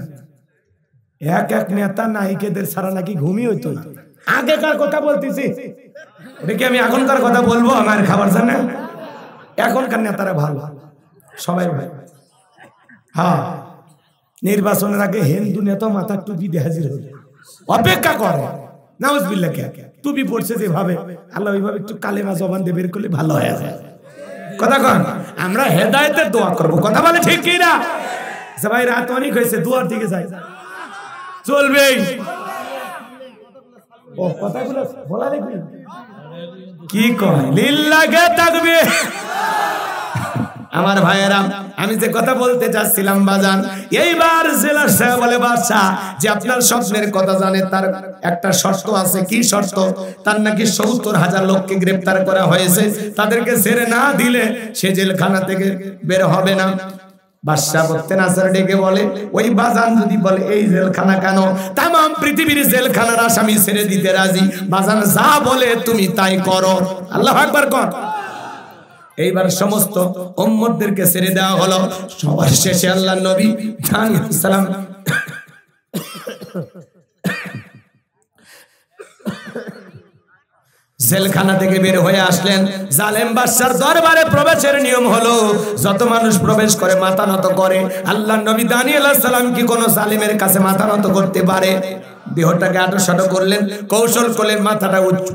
এক এক নেতা নায়িকাদের ছাড়া নাকি ঘুমই হইতো না। আগেকার কথা বলতেছি, ওটা কি আমি এখনকার কথা বলবো? আমার খাবার জানেন, এখনকার নেতারা ভালো, সবাই ভালো। হ্যাঁ, নির্বাচনের আগে হিন্দু নেতা মাথার টুপি দিয়ে হাজির হল, অপেক্ষা করে। নাউজুবিল্লাহ, টুপি পড়ছে যেভাবে, আল্লাহ ওইভাবে একটু কালেমা জবান দিয়ে বের করলে ভালো হয়ে যায়। কথা কন, আমরা হেদায়েতের দোয়া করবো। কথা বলে ঠিক কি না? সবাই রাত অনেক হয়েছে, দুয়ার দিকে যাই, চলবে। ও কথাগুলো বলা দেখবি কি কয়, লিল্লাহে তাকবীর। আমার ভাইয়েরা, আমি যে কথা বলতে চাচ্ছিলাম বাজান, এইবার জেলা সাহেব বলে বাদশা যে আপনার স্বপ্নের কথা জানে, তার একটা শর্ত আছে। কি শর্ত? তার নাকি ৭০,০০০ লোককে গ্রেফতার করা হয়েছে, তাদেরকে ছেড়ে না দিলে সে জেলখানা থেকে বের হবে না। বাদশা বলতে নাসার ডেকে বলে ওই বাজান যদি বলে এই জেলখানা কেন, তাম পৃথিবীর জেলখানার আসামি ছেড়ে দিতে রাজি। বাজান যা বলে তুমি তাই করো। আল্লাহু আকবার কর। এইবার সমস্ত উম্মতদেরকে ছেড়ে দেওয়া হলো। সবার শেষে আল্লাহর নবী সালাম জেলখানা থেকে বের হয়ে আসলেন। জালেম বাদশার দরবারে প্রবেশের নিয়ম হলো যত মানুষ প্রবেশ করে মাথা নত করে। আল্লাহর নবী দানিয়েল আলাইহিস সালাম কি কোনো জালেমের কাছে মাথা নত করতে পারে? দেহটাকে আঁটো করলেন, কৌশল করলেন,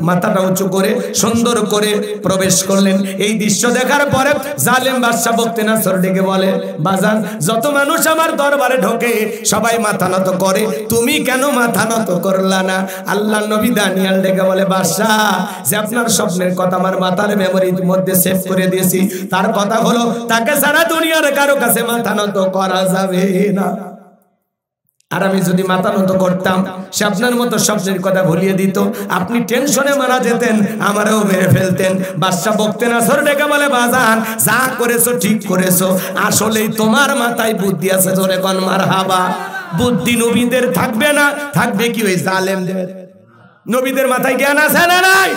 মাথাটা উঁচু করে সুন্দর করে প্রবেশ করলেন। এই দৃশ্য দেখার পরে জালেম বাদশা বক্তে নাসর ডেকে বলে বাজান যত মানুষ আমার দরবারে ঢোকে সবাই মাথা নত করে, তুমি কেন মাথা নত করলা না? আল্লাহর নবী দানিয়েল ডেকে বলে বাদশা যে আপনার স্বপ্নের কথা আমার মাথার মেমোরির মধ্যে সেভ করে দিয়েছি। তার কথা হলো তাকে সারা দুনিয়ার কারো কাছে মাথা নত করা যাবে না। আর আমি যদি মাথা নত করতাম, সে আপনার মতো স্বপ্নের কথা ভুলিয়ে দিত, আপনি টেনশনে মারা যেতেন, আমারও মেরে ফেলতেন। বাদশা বকতেন আসর ডেকে বলে, বাজান যা করেছো ঠিক করেছো, আসলেই তোমার মাথায় বুদ্ধি আছে, জোরে কোন মারহাবা। বুদ্ধি নবীদের থাকবে না, থাকবে কি ওই জালেমদের? নবীদের মাথায় জ্ঞান আছে না নাই?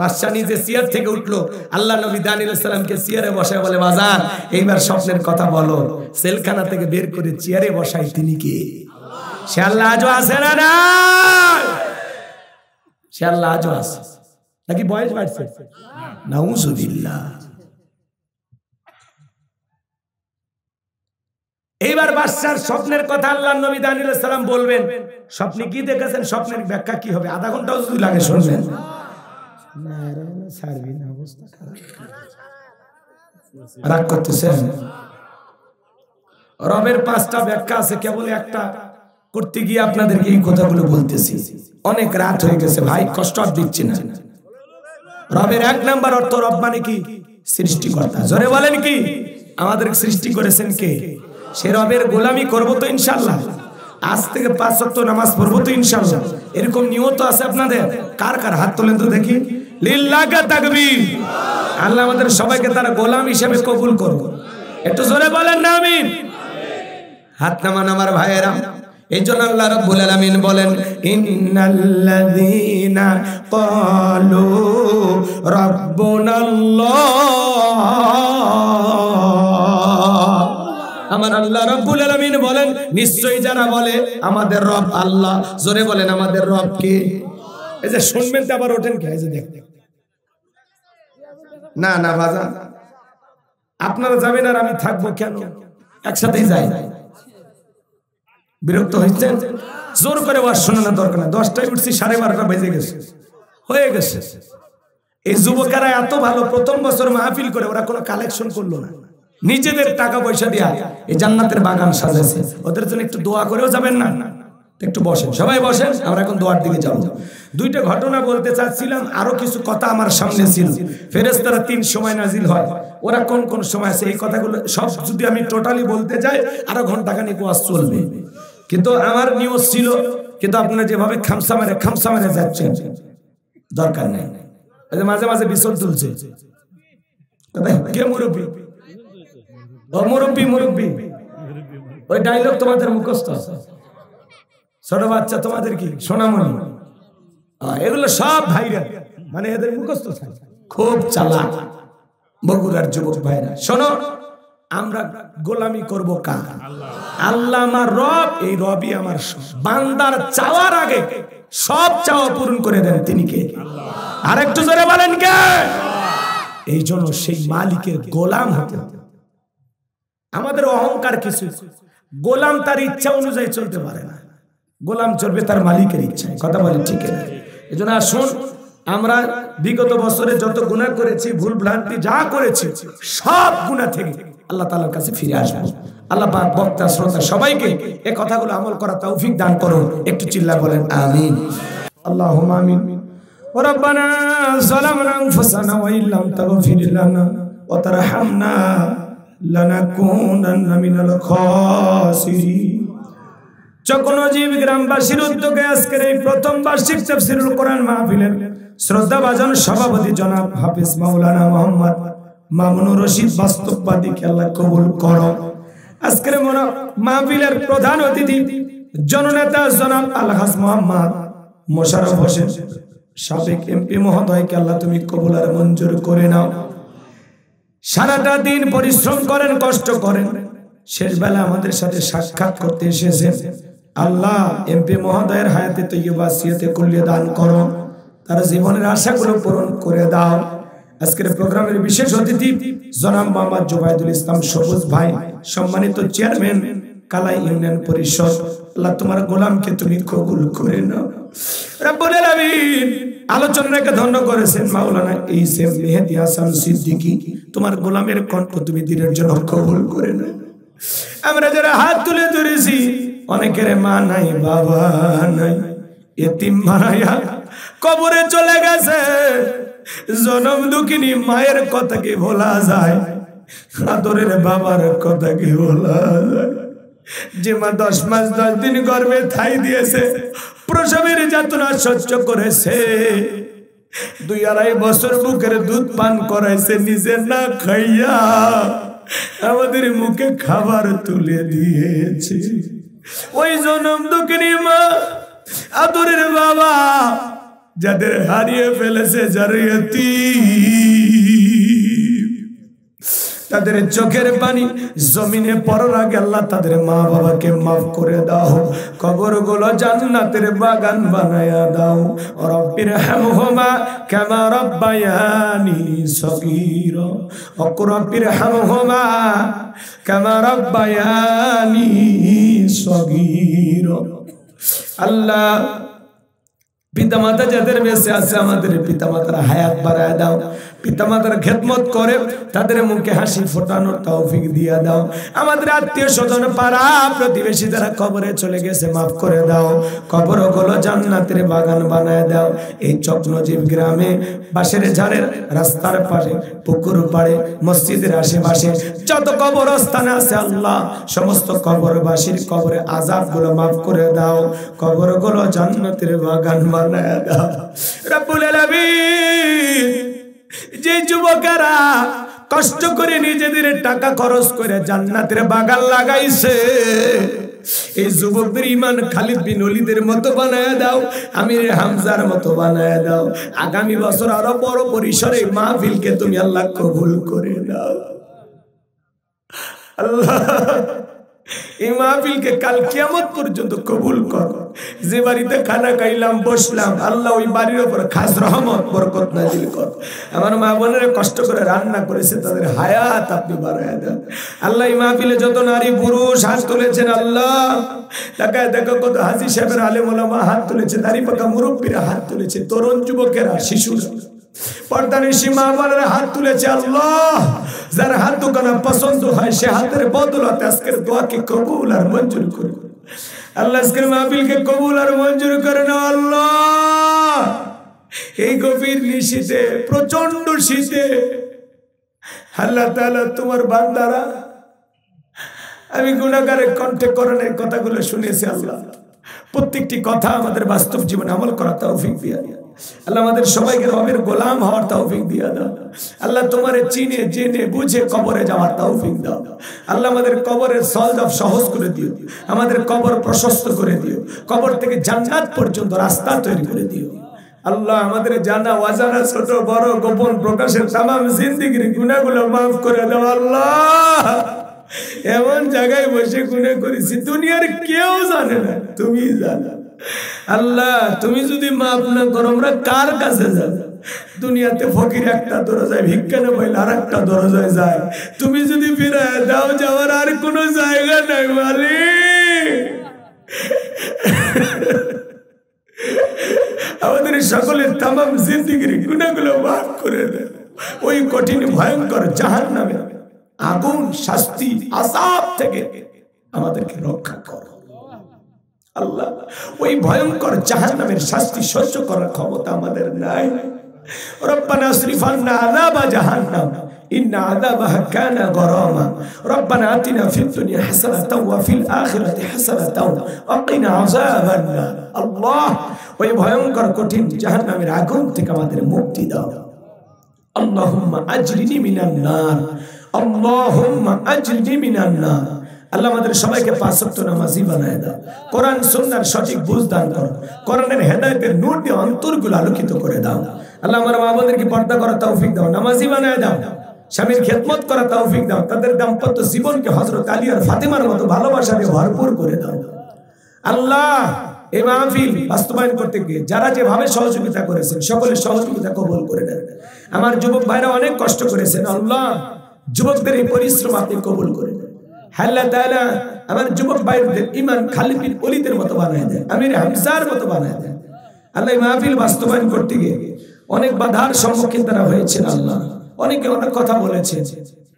বাদশা নিজে চেয়ার থেকে উঠলো, আল্লাহ নবী দানিয়েল আলাইহিস সালামকে চেয়ারে বসায় বলে, বাজান এইবার স্বপ্নের কথা বলো। সেলখানা থেকে বের করে চেয়ারে বসাই, তিনি কে? সে আল্লাহ আজও আছে না নাই? সে আল্লাহ আজও আছে নাকি বয়স বাড়ছে? নাউজুবিল্লাহ। এইবার বাদশার স্বপ্নের কথা আল্লাহ নবী দানিয়েল আলাইহিস সালাম বলবেন। স্বপ্নে কি দেখেছেন, স্বপ্নের ব্যাখ্যা কি হবে, আধা ঘন্টাও যদি লাগে শুনবেন। রাগ করতেছেন? রবের 5টা ব্যাখ্যা আছে, কেবল একটা করতে গিয়ে আপনাদেরকে এই কথাগুলো বলতেছি। অনেক রাত হয়ে গেছে ভাই, কষ্ট আর দিচ্ছি না। রবের 1 নাম্বার অর্থ, রব মানে কি? সৃষ্টিকর্তা। জোরে বলেন কি? আমাদের সৃষ্টি করেছেন কে? সে রবের গোলামি করবো তো ইনশাআল্লাহ। আজ থেকে 5 ওয়াক্ত নামাজ পড়বো তো ইনশাআল্লাহ। এরকম নিয়ত আছে আপনাদের? কার কার হাত তোলেন তো দেখি। লিল্লাহি তাকবীর। আল্লাহ আমাদের সবাইকে তার গোলাম হিসেবে কবুল করুন। একটু জোরে বলেন না আমিন। হাত নামান আমার ভাইয়েরা। এই জন্য আল্লাহ রাব্বুল আলামিন বলেন, ইন্নাল্লাযীনা ক্বালু রাব্বুনাল্লাহ। আমার আল্লাহ রাব্বুল আলামিন বলেন, নিশ্চয়ই যারা বলে আমাদের রব আল্লাহ, জোরে বলেন আমাদের রব কে? এই যে শুনবেন তো আবার ওঠেন কে? এই যে দেখেন, না না বাজান, আপনারা যাবেন আর আমি থাকবো কেন? একসাথেই যাই। বিরক্ত হয়েছেন? জোর করে ওয়াজ শোনানোর দরকার না। 10টায় উঠছি, 12:30 বেজে গেছে, হয়ে গেছে। এই যুবকেরা এত ভালো, প্রথম বছর মাহফিল করে ওরা কোনো কালেকশন করলো না, নিজেদের টাকা পয়সা দিয়া এই জান্নাতের বাগান সাজাইছে। ওদের জন্য একটু দোয়া করেও যাবেন না? একটু বসেন, সবাই বসেন, আমরা এখন দোয়ার দিকে যাব। 2টা ঘটনা বলতে চাচ্ছিলাম, আরো কিছু কথা আমার সামনে ছিল। ফেরেশতারা 3 সময় নাজিল হয়, ওরা কোন কোন সময় আছে, এই কথাগুলো সব যদি আমি টোটালি বলতে যাই আরো ঘন্টাখানেক ওয়াজ চলবে। কিন্তু আমার নিউজ ছিল, কিন্তু আপনারা যেভাবে খামসা মারে যাচ্ছেন, দরকার নেই। মাঝে মাঝে বিচল তুলছে, কে মুরব্বী? মুরব্বী ওই ডায়লগ তোমাদের মুখস্থ আছে? ছোট বাচ্চা তোমাদের কি সোনামণি? এগুলো সব ভাইরা, মানে এদের মুখস্থ থাকে, খুব চালাক বগুড়ার যুবক ভাইরা। শোনো, আমরা গোলামি করব কার? আল্লাহ আমার রব, এই রবই আমার সব। বান্দার চাওয়ার আগে সব চাওয়া পূরণ করে দেন, তিনি কে? আর একটু জোরে বলেন কে? এই জন্য সেই মালিকের গোলাম হতে হবে। আমাদের অহংকার কিছু, গোলাম তার ইচ্ছা অনুযায়ী চলতে পারে না, গোলাম চলবে তার মালিকের ইচ্ছায়। কথা বলেন ঠিক না? এই জন্য আসুন, আমরা বিগত বছরে যত গুনাহ করেছি, ভুল ভ্রান্তি যা করেছি, সব গুনাহ থেকে আল্লাহ তাআলার কাছে ফিরে আসবো। আল্লাহ পাক বক্তা শ্রোতা সবাইকে এই কথাগুলো আমল করার তৌফিক দান করুন। একটু চিল্লা বলেন আমিন। আল্লাহুম্মা আমিন। ওয়া রাব্বানা যালামনা আনফুসানা ওয়া ইল্লাম তাগফির লানা ওয়া তারহামনা লানাকুনান্না মিনাল খাসিরিন। চকনজীব গ্রামবাসীর উদ্যোগে আজকের এই প্রথম বার্ষিক তাফসীরুল কোরআন মাহফিলের শ্রদ্ধাভাজন সভাপতি জনাব হাফেজ মাওলানা মোহাম্মদ মামুনুর রশিদ বাস্তববাদীকে আল্লাহ কবুল করো। আজকের মাহফিলের প্রধান অতিথি জননেতা জনাব আলহাজ মোহাম্মদ মোশাররফ হোসেন সাবেক এমপি মহোদয়কে আল্লাহ তুমি কবুল আর মঞ্জুর করে নাও। সারাটা দিন পরিশ্রম করেন, কষ্ট করেন, শেষ বেলা আমাদের সাথে সাক্ষাৎ করতে এসেছেন। আল্লাহ এমপি মহোদয়ের হায়াতে তৈয়বা সিয়াতে কুল্লিয়ে দান করো, তার জীবনের আশাগুলো পূরণ করে দাও। আজকের প্রোগ্রামের বিশেষ অতিথি জনাব মোহাম্মদ জুবাইদুল ইসলাম সবুজ ভাই, সম্মানিত চেয়ারম্যান কালাই ইউনিয়ন পরিষদ, আল্লাহ তোমার গোলামকে তুমি কবুল করে নাও রব্বুল আলামিন। আলোচনাকে ধন্য করেছেন মাওলানা এইচএম মেহেদী হাসান সিদ্দিকী, তোমার গোলামের কণ্ঠ তুমি দিনের জন্য কবুল করে নাও। আমরা যারা হাত তুলে ধরেছি, অনেকের মা নাই, বাবা নাই, এতিম বানায়া কবরে চলে গেছে। জনম দুঃখিনী মায়ের কথা কি ভোলা যায়? আদরের বাবার কথা কি ভোলা যায়? যে মা 10 মাস 10 দিন গর্ভে ঠাই দিয়েছে, প্রসবের যাতনা সহ্য করেছে, 2-2.5 বছর বুকের দুধ পান করাইছে, নিজে না খাইয়া আমাদের মুখে খাবার তুলে দিয়েছে। ওই জনম দুঃখিনী মা, আদরের বাবা, যাদের হারিয়ে ফেলেছে, যারা ইতিম, তাদের চোখের পানি জমিনে পড়ার আগে আল্লাহ তাদের মা বাবাকে মাফ করে দাও, কবরগুলো জান্নাতের বাগান বানায়া দাও। রব্বির হামহুমা কামা রাব্বায়ানি সগীরা, রব্বির হামহুমা কামা রাব্বায়ানি সগীরা। আল্লাহ, পিতামাতা যাদের বেঁচে আছে, আমাদের পিতামাতার হায়াত বাড়ায় দাও, পিতামাতার খেদমত করে তাদের মুখে হাসি ফোটানোর তৌফিক দিয়া দাও। আমাদের আত্মীয় স্বজন, পাড়া প্রতিবেশী যারা কবরে চলে গেছে, মাফ করে দাও, কবরগুলো জান্নাতের বাগান বানায় দাও। এই চক্রজীব গ্রামে বাঁশের ঝাড়ের রাস্তার পাশে, পুকুর পাড়ে, মসজিদের আশেপাশে যত কবরস্থান আছে আল্লাহ, সমস্ত কবরবাসীর কবরে আযাবগুলো মাফ করে দাও, কবরগুলো জান্নাতের বাগান বানায় দাও। রব্বুল আলামিন, যে যুবকেরা কষ্ট করে নিজেদের টাকা খরচ করে জান্নাতের বাগান লাগাইছে, এই যুবকদের ইমান খালিদ বিন ওলীদের মতো বানায় দাও, আমির হামজার মতো বানায় দাও। আগামী বছর আরো বড় পরিসরে মাহফিলকে তুমি আল্লাহ কবুল করে নাও। আল্লাহ, এই মাহফিলকে কাল কিয়ামত পর্যন্ত কবুল কর। যে বাড়িতে খানা খাইলাম, বসলাম, আল্লাহ ওই বাড়ির উপর খাস রহমত বরকত নাজিল কর। আমার মা বোনেরা কষ্ট করে রান্না করেছে, তাদের হায়াত আপনি বাড়ায় দেন। আল্লাহ, এই মাহফিলে যত নারী পুরুষ হাত তুলেছেন, আল্লাহ তাকায় দেখো কত হাজী সাহেবের আলেম ওলামা হাত তুলেছে, দাড়ি পাকা মুরব্বীরা হাত তুলেছে, তরুণ যুবকেরা, শিশুরা, পর্দানিশী মা বোনেরা হাত তুলেছে। আল্লাহ, যার হাত দোকানা পছন্দ হয়, সে হাতের বদলাতে আজকের দোয়াকে কবুল আর মঞ্জুর করে। আল্লাহ, আজকের মাহফিলকে কবুল আর মঞ্জুর করে নাও। আল্লাহ, এই গভীর নিশীথে, প্রচন্ড শীতে, আল্লাহ তাআলা তোমার বান্দারা, আমি গুনাহগারের কণ্ঠে কোরআনের কথাগুলো শুনেছি। আল্লাহ, প্রত্যেকটি কথা আমাদের বাস্তব জীবনে আমল করার তৌফিক দিয়া দাও। আল্লাহ, আমাদের সবাইকে রবের গোলাম হওয়ার তৌফিক দিয়া দাও। আল্লাহ, তোমারে চিনে জেনে বুঝে কবরে যাওয়ার তৌফিক দাও। আল্লাহ, আমাদের কবরের সওয়াব সহজ করে দিও, আমাদের কবর প্রশস্ত করে দিও, কবর থেকে জান্নাত পর্যন্ত রাস্তা তৈরি করে দিও। আল্লাহ, আমাদের জানা অজানা ছোট বড় গোপন প্রকাশের তামাম জিন্দেগির গুনাহগুলো মাফ করে দাও। আল্লাহ, এমন জায়গায় বসে গুনাহ করেছি দুনিয়ার কেউ জানে না, তুমি জানো। আল্লাহ, তুমি যদি মাফ না করো, আমরা কার কাছে যাব? দুনিয়াতে ফকির একটা দরজায় ভিক্ষা না পাইলে আর একটা দরজায় যায়, তুমি যদি ফিরায় দাও, যাওয়ার আর কোনো জায়গা নাই মালিক। আমাদের সকলের তামাম জিন্দেগির গুনাহগুলো মাফ করে দেন। ওই কঠিন ভয়ঙ্কর জাহান্নামে আগুন শাস্তি আযাব থেকে আমাদেরকে রক্ষা করো। আল্লাহ, ওই ভয়ঙ্কর জাহান্নামের শাস্তি সহ্য করার ক্ষমতা আমাদের নাই। রব্বানা আসরিফ আন্না আযাবা জাহান্নাম ইন্না আযাবাহা কানা গরামা। রব্বানা আতিনা ফিদ দুনিয়া হাসানাতাও ওয়া ফিল আখিরাতি হাসানাতাও ওয়া কিনা আযাবান নার। আল্লাহ, ওই ভয়ঙ্কর কঠিন জাহান্নামের আগুন থেকে আমাদের মুক্তি দাও। আল্লাহুম্মা আজরিনি মিনান নার, আল্লাহুম্মা আজরিনি মিনান নার। আল্লাহ, আমাদের সবাইকে 5 ওয়াক্ত নামাজি বানায় দাও, কোরআন সুন্নাহর সঠিক বুঝ দান করো, কোরআনের হেদায়েতের নূর দিয়ে অন্তরগুলো আলোকিত করে দাও। আল্লাহ, আমার মা বোনদেরকে পর্দা করার তৌফিক দাও, নামাজি বানায় দাও, স্বামীর খেদমত করার তৌফিক দাও, তাদের দাম্পত্য জীবনকে হযরত আলী আর ফাতেমার মতো ভালোবাসা দিয়ে ভরপুর করে দাও। আল্লাহ, এই মাহফিল বাস্তবায়ন করতে গিয়ে যারা যেভাবে সহযোগিতা করেছেন, সকলের সহযোগিতা কবুল করে নেন। আমার যুবক ভাইরা অনেক কষ্ট করেছেন, আল্লাহ যুবকদের এই পরিশ্রম আপনি কবুল করে নেন। আল্লাহ তাআলা আমার যুবক ভাইদের ঈমান খালিদ বিন ওলীদের মতো বানায় দেন, আমির হামজার মতো বানায় দেন। আল্লাহ, এই মাহফিল বাস্তবায়ন করতে গিয়ে অনেক বাধার সম্মুখীন তারা হয়েছেন। আল্লাহ, অনেকে অনেক কথা বলেছে,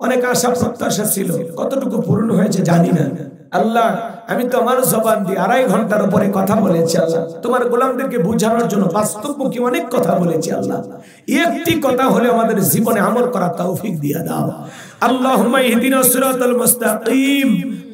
অনেক আশা প্রত্যাশা ছিল, কতটুকু পূর্ণ হয়েছে জানি না। আল্লাহ আমি তোমার জবান দিয়ে 2.5 ঘন্টার উপরে কথা বলেছি আল্লাহ, তোমার গোলামদেরকে বুঝানোর জন্য বাস্তবমুখী অনেক কথা বলেছি আল্লাহ, একটি কথা হলে আমাদের জীবনে আমল করার তৌফিক দিয়ে দাও। আল্লাহুম্মা ইহদিনাস সিরাতাল মুস্তাকিম,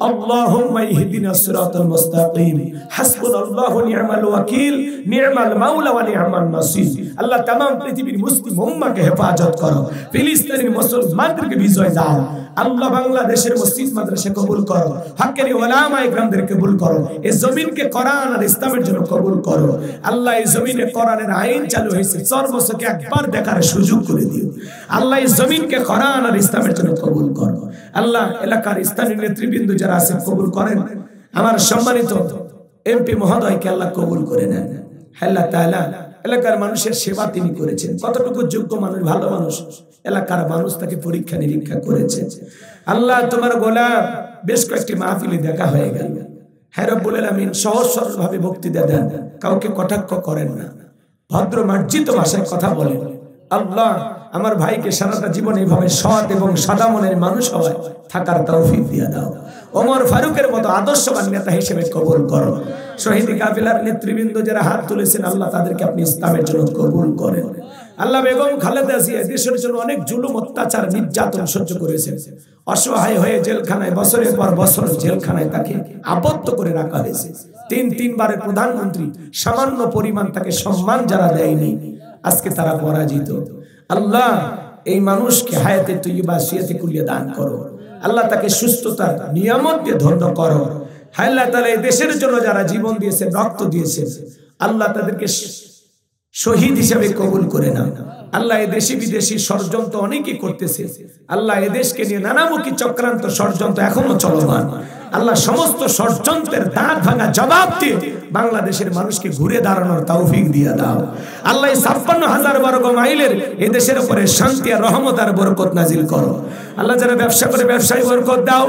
আল্লাহুম্মা ইহদিনাস সিরাতাল মুস্তাকিম, হাসবুনাল্লাহু নি'মাল ওয়াকিল, নি'মাল মাওলা ওয়া নি'মান নাসির। আল্লাহ तमाम পৃথিবীর মুসলিম উম্মাহকে হেফাজত করো, ফিলিস্তিনের মুসলমানদেরকে বিজয় দাও। আল্লাহ বাংলাদেশের মসজিদ মাদ্রাসা কবুল করো, হকের উলামা ইকরামদেরকে কবুল করো, এই জমিনকে কোরআন আর ইসলামের জন্য কবুল করো। আল্লাহ এই জমিনে কোরআনের আইন চালু হয়েছে, সর্বশকে একবার দেখার সুযোগ করে দিও। আল্লাহ এই জমিনকে কোরআন আর ইসলামের জন্য কবুল করো। আল্লাহ এলাকার স্থানীয় নেতৃবৃন্দ যারা আছেন কবুল করেন, আমার সম্মানিত এমপি মহোদয়কে আল্লাহ কবুল করে নেন। আল্লাহ তাআলা এলাকার মানুষের সেবা তিনি করেছেন, কতটুকু যোগ্য মানুষ, ভালো মানুষ, এলাকার মানুষ তাকে পরীক্ষা নিরীক্ষা করেছে। আল্লাহ তোমার গোলাম বেশ কয়েকটি মাহফিলে দেখা হয়ে গেল, হ্যাঁ রব্বুল আলামিন সহজ সরল ভাবে বক্তৃতা দেন, কাউকে কটাক্ষ করেন না, ভদ্র মার্জিত ভাষায় কথা বলেন। আল্লাহ আমার ভাইকে সারাটা জীবন এইভাবে সৎ এবং সাদা মনের মানুষ হওয়ায় থাকার তৌফিক দিয়ে দাও। ওমর ফারুকের মতো আদর্শবান নেতা হিসেবে কবুল করো। শহীদ কাফেলার নেতৃবৃন্দ যারা হাত তুলেছেন আল্লাহ তাদেরকে আপনি ইসলামের জন্য কবুল করেন। আল্লাহ বেগম খালেদা জিয়া দেশের জন্য অনেক জুলুম অত্যাচার নির্যাতন সহ্য করেছেন, অসহায় হয়ে জেলখানায় বছরের পর বছর জেলখানায় তাকে আবদ্ধ করে রাখা হয়েছে। 3 বারের প্রধানমন্ত্রী সামান্য পরিমাণ তাকে সম্মান যারা দেয়নি, আজকে তারা পরাজিত। আল্লাহ এই মানুষকে হায়াতে তৈয়বা সিয়াতে কুলিয়া দান করো। আল্লাহ তাকে সুস্থতার নিয়ামত দিয়ে ধন্য করো। আল্লাহ তাআলা এই দেশের জন্য যারা জীবন দিয়েছে, রক্ত দিয়েছে, আল্লাহ তাদেরকে শহীদ হিসেবে কবুল করে নাও। আল্লাহ এই দেশি বিদেশি ষড়যন্ত্র অনেকেই করতেছে, আল্লাহ এই দেশকে নিয়ে নানামুখী চক্রান্ত ষড়যন্ত্র এখনো চলমান। আল্লাহ সমস্ত ষড়যন্ত্রের দাঁত ভাঙা জবাব দিয়ে বাংলাদেশের মানুষকে ঘুরে দাঁড়ানোর তৌফিক দিয়ে দাও। আল্লাহ 56,000 বর্গ মাইলের এই দেশের উপরে শান্তি আর রহমত আর বরকত নাজিল করো। আল্লাহ যারা ব্যবসা করে ব্যবসায় বরকত দাও।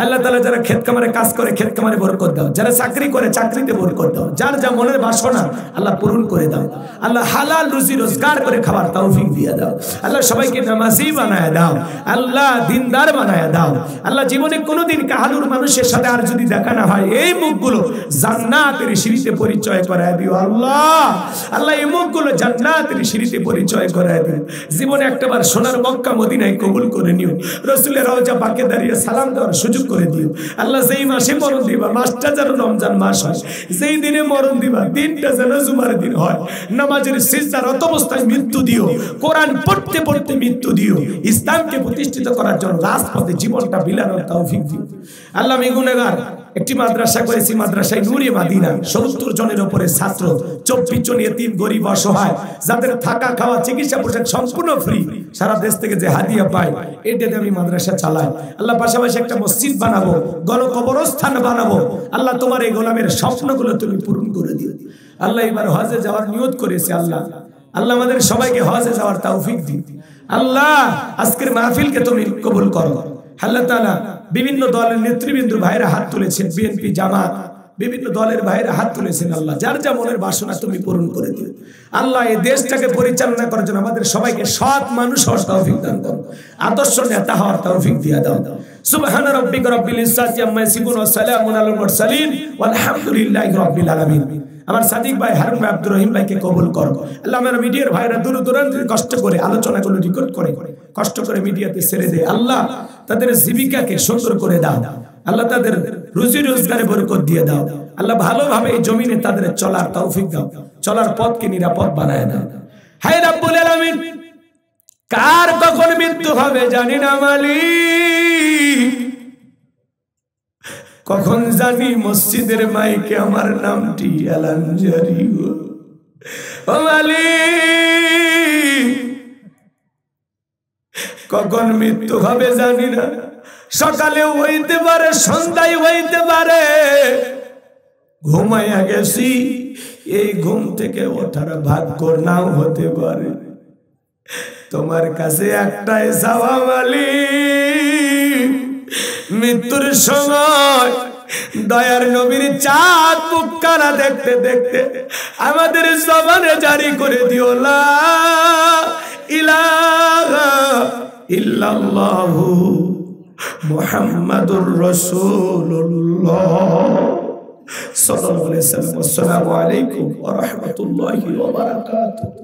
আল্লাহ তাআলা যারা ক্ষেত খামারে কাজ করে ক্ষেত খামারে বরকত দাও, যারা চাকরি করে চাকরিতে বরকত দাও, যার যা মনের বাসনা আল্লাহ পূরণ করে দাও। আল্লাহ হালাল রুজি রোজগার করে খাবার তৌফিক দিয়ে দাও। আল্লাহ সবাইকে নামাজি বানায় দাও, আল্লাহ দিনদার বানায় দাও। আল্লাহ জীবনে কোনোদিন কাহালুর মানুষের সাথে আর যদি দেখা না হয়, এই মুখগুলো জান্নাতের সিঁড়িতে পরিচয় করায় দিও। আল্লাহ আল্লাহ এই মুখগুলো জান্নাতের সিঁড়িতে পরিচয় করায় দিও। জীবনে একটাবার সোনার মক্কা মদিনায় কবুল করে নিও, রাসূলের রওজা পাকে দাঁড়িয়ে সালাম দেওয়ার সুযোগ করে দিও। আল্লাহ যেই মাসে মরণ দিবা মাসটা যেন রমজান মাস হয়, যেই দিনে মরণ দিবা দিনটা যেন জুমার দিন হয়। নামাজের সিজদারত অবস্থায় মৃত্যু দিও, কোরআন পড়তে পড়তে মৃত্যু দিও। ইসলামকে প্রতিষ্ঠিত করার জন্য রাজপথে জীবনটা বিলানোর তৌফিক দিও। আল্লাহ আমি গুনাহগার, একটি মাদ্রাসা করেছি, মাদ্রাসায় নূরে মাদিনা, 70 জনের উপরে ছাত্র, 24 জন ইতিম গরিব অসহায়, যাদের থাকা খাওয়া চিকিৎসা পোশাক সম্পূর্ণ ফ্রি, সারা দেশ থেকে যে হাদিয়া পায় এটাতে আমি মাদ্রাসা চালাই। আল্লাহ পাশাপাশি একটা মসজিদ বানাবো, গণকবরস্থান বানাবো। আল্লাহ তোমার এই গোলামের স্বপ্নগুলো তুমি পূরণ করে দিও। আল্লাহ এবার হজে যাওয়ার নিয়ত করেছে, আল্লাহ আল্লাহ আমাদের সবাইকে হজে যাওয়ার তৌফিক দিও। আল্লাহ আজকের মাহফিলকে তুমি কবুল করো। আল্লাহ তাআলা বিভিন্ন দলের নেতৃবৃন্দ ভাইরা হাত তুলেছেন, বিএনপি জামাত বিভিন্ন দলের ভাইরা হাত তুলেছেন। আল্লাহ যার যা মনের বাসনা তুমি পূরণ করে দিও। আল্লাহ এই দেশটাকে পরিচালনা করার জন্য আমাদের সবাইকে সৎ মানুষ হওয়ার তৌফিক দান করো, আদর্শ নেতা হওয়ার তৌফিক দিয়ে দাও। সুবহান রাব্বিকা রাব্বিল ইজ্জাতি আম্মা ইয়াসিফুন ওয়া সালামুন আলাল মুরসালিন ওয়ালহামদুলিল্লাহি রাব্বিল আলামিন। আমার সাদিক ভাই, হারুন ভাই, আব্দুর রহিম ভাইকে কবুল করো। আল্লাহ আমার মিডিয়ার ভাইরা দূর দূরান্ত কষ্ট করে আলোচনাগুলো রেকর্ড করে কষ্ট করে মিডিয়াতে ছেড়ে দেয়। আল্লাহ তাদের জীবিকাকে সুন্দর করে দাও। আল্লাহ তাদের রুজি রোজগারে বরকত দিয়ে দাও। আল্লাহ ভালোভাবে এই জমিনে তাদের চলার তৌফিক দাও, চলার পথকে নিরাপদ বানায় দাও। হায় রব্বুল আলামিন, কার কখন মৃত্যু হবে জানি না মালিক, কখন জানি মসজিদের মাইকে আমার নামটি এলান জারি ও মালিক, কখন মৃত্যু হবে জানি না। সকালে হইতে পারে, সন্ধ্যায় হইতে পারে, ঘুমাইয়া গেছি, এই ঘুম থেকে ওঠার ভাগ্য নাও হতে পারে। তোমার কাছে একটাই চাওয়া মালিক, মৃত্যুর সময় দয়ার নবীর চাঁদ মুখখানা দেখতে দেখতে আমাদের জবানে জারি করে দিও লা ইলাহা ইল্লাল্লাহু মুহাম্মাদুর রাসূলুল্লাহ সাল্লাল্লাহু আলাইহি ওয়াসাল্লাম। আসসালামু আলাইকুম ওয়া রাহমাতুল্লাহি ওয়া বারাকাতুহু।